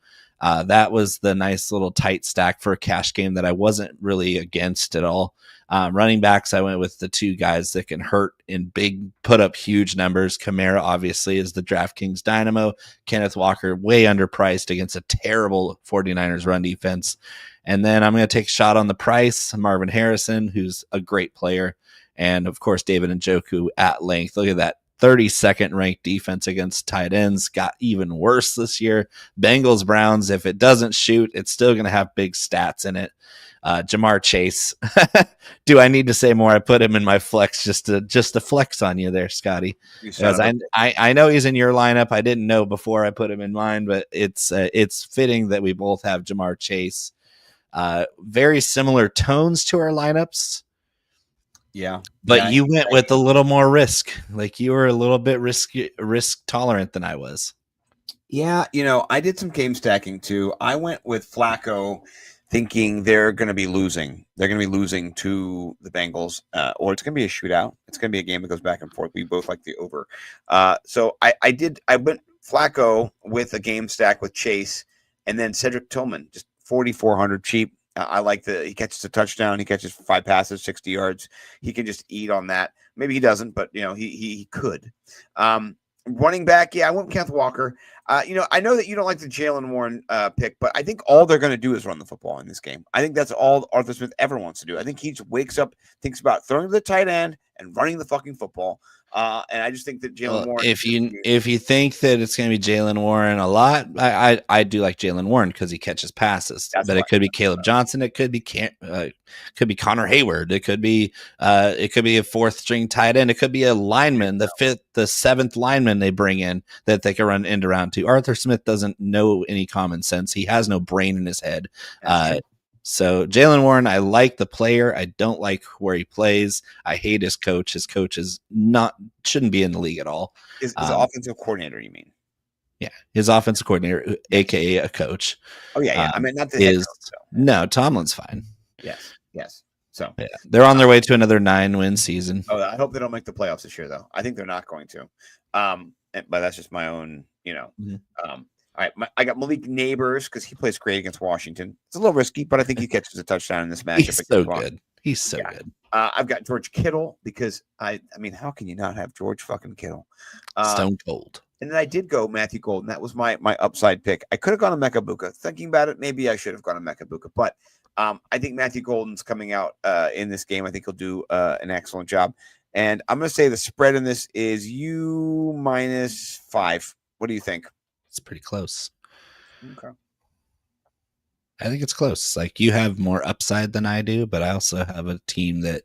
that was the nice little tight stack for a cash game that I wasn't really against at all. Running backs, I went with the two guys that can hurt in put up huge numbers. Kamara, obviously, is the DraftKings dynamo. Kenneth Walker, way underpriced against a terrible 49ers run defense. And then I'm going to take a shot on the price. Marvin Harrison, who's a great player. And, of course, David Njoku at length. Look at that. 32nd ranked defense against tight ends, got even worse this year. Bengals Browns, if it doesn't shoot, it's still going to have big stats in it. Jamar Chase. Do I need to say more? I put him in my flex just to flex on you there, Scotty. Because I know he's in your lineup. I didn't know before I put him in mine, but it's fitting that we both have Jamar Chase. Very similar tones to our lineups. Yeah. But you went with a little more risk. Like, you were a little bit risk tolerant than I was. Yeah, I did some game stacking too. I went with Flacco thinking they're going to be losing. They're going to be losing to the Bengals, or it's going to be a shootout. It's going to be a game that goes back and forth. We both like the over. So I went Flacco with a game stack with Chase, and then Cedric Tillman, just 4,400 cheap. I like he catches a touchdown. He catches 5 passes, 60 yards. He can just eat on that. Maybe he doesn't, but he could. Running back, I went with Kenneth Walker. I know that you don't like the Jalen Warren pick, but I think all they're going to do is run the football in this game. I think that's all Arthur Smith ever wants to do. I think he just wakes up, thinks about throwing to the tight end and running the fucking football. And I just think that Jalen Warren. If you think that it's going to be Jalen Warren a lot, I do like Jalen Warren because he catches passes. But it could be Caleb Johnson. It could be Connor Hayward. It could be a fourth string tight end. It could be a lineman, the 7th lineman they bring in that they can run end around to. Arthur Smith doesn't know any common sense. He has no brain in his head. So Jalen Warren, I like the player. I don't like where he plays. I hate his coach. His coach shouldn't be in the league at all. His offensive coordinator, you mean? Yeah, his offensive coordinator, aka a coach. Oh yeah. I mean, not the head coach, no. Tomlin's fine. Yes. So yeah, they're on their way to another 9-win season. Oh, I hope they don't make the playoffs this year, though. I think they're not going to. But that's just my own, All right, I got Malik Neighbors because he plays great against Washington. It's a little risky, but I think he catches a touchdown in this matchup. He's so good. He's so good. I've got George Kittle because I mean, how can you not have George fucking Kittle? Stone cold. And then I did go Matthew Golden. That was my upside pick. I could have gone to Emeka Egbuka. Thinking about it, maybe I should have gone to Emeka Egbuka. But I think Matthew Golden's coming out in this game. I think he'll do an excellent job. And I'm going to say the spread in this is U -5. What do you think? It's pretty close. Okay. I think it's close. Like, you have more upside than I do, but I also have a team that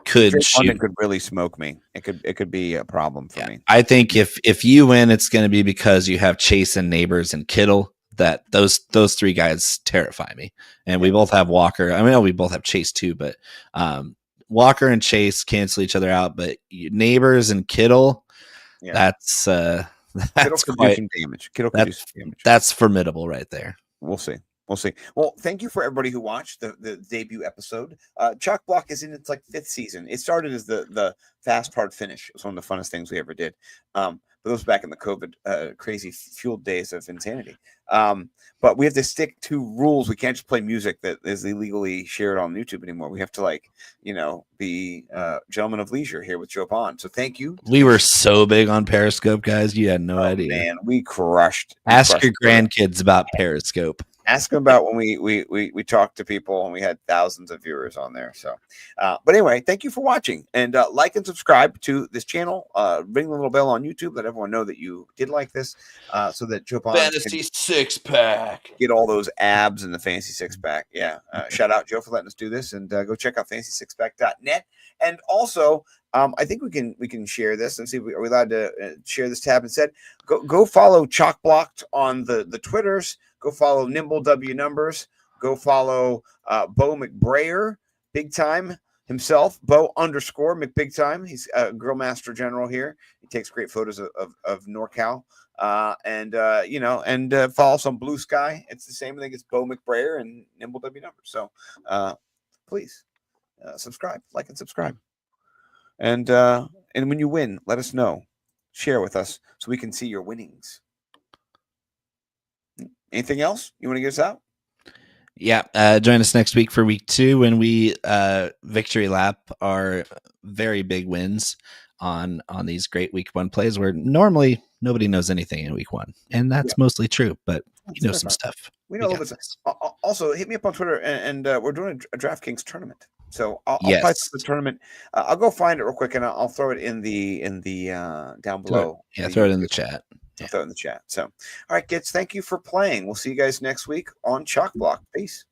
could shoot. Could really smoke me. It could be a problem for me. I think if you win, it's going to be because you have Chase and Neighbors and Kittle. That those 3 guys terrify me. And we both have Walker. I mean, we both have Chase too, but Walker and Chase cancel each other out. But Neighbors and Kittle, that's Kittle could do some damage. That's formidable right there. We'll see. We'll see. Well, thank you for everybody who watched the debut episode. ChalkBlock is in its like 5th season. It started as the fast hard finish. It was one of the funnest things we ever did. But those back in the COVID crazy fueled days of insanity. But we have to stick to rules. We can't just play music that is illegally shared on YouTube anymore. We have to be gentlemen of leisure here with Joe Bond. So thank you. We were so big on Periscope, guys. You had no idea. Man, we crushed. Ask your grandkids about Periscope. Ask them about when we talked to people and we had thousands of viewers on there. So, but anyway, thank you for watching, and like and subscribe to this channel. Ring the little bell on YouTube. Let everyone know that you did like this, so that Joe Bond Fantasy six pack. Get all those abs in the fantasy six pack. Yeah. Shout out Joe for letting us do this, and go check out fantasysixpack.net. And also, I think we can share this and see if are we allowed to share this tab instead. Go follow ChalkBlocked on the Twitters. Go follow Nimble W Numbers. Go follow Bo McBrayer, big time himself. Bo _ McBig time. He's a Grill Master General here. He takes great photos of NorCal. And follow some Blue Sky. It's the same thing as Bo McBrayer and Nimble W Numbers. So please subscribe, like and subscribe. And when you win, let us know. Share with us so we can see your winnings. Anything else you want to get us out? Yeah. Join us next week for week 2 when we victory lap our very big wins on these great week 1 plays where normally nobody knows anything in week 1. And that's mostly true, but you know some stuff. We know a little bit. Also, hit me up on Twitter, and we're doing a DraftKings tournament. So I'll post the tournament. I'll go find it real quick, and I'll throw it in the down below. Throw it in the chat. Throw it in the chat. So, all right, kids, thank you for playing. We'll see you guys next week on ChalkBlock. Peace.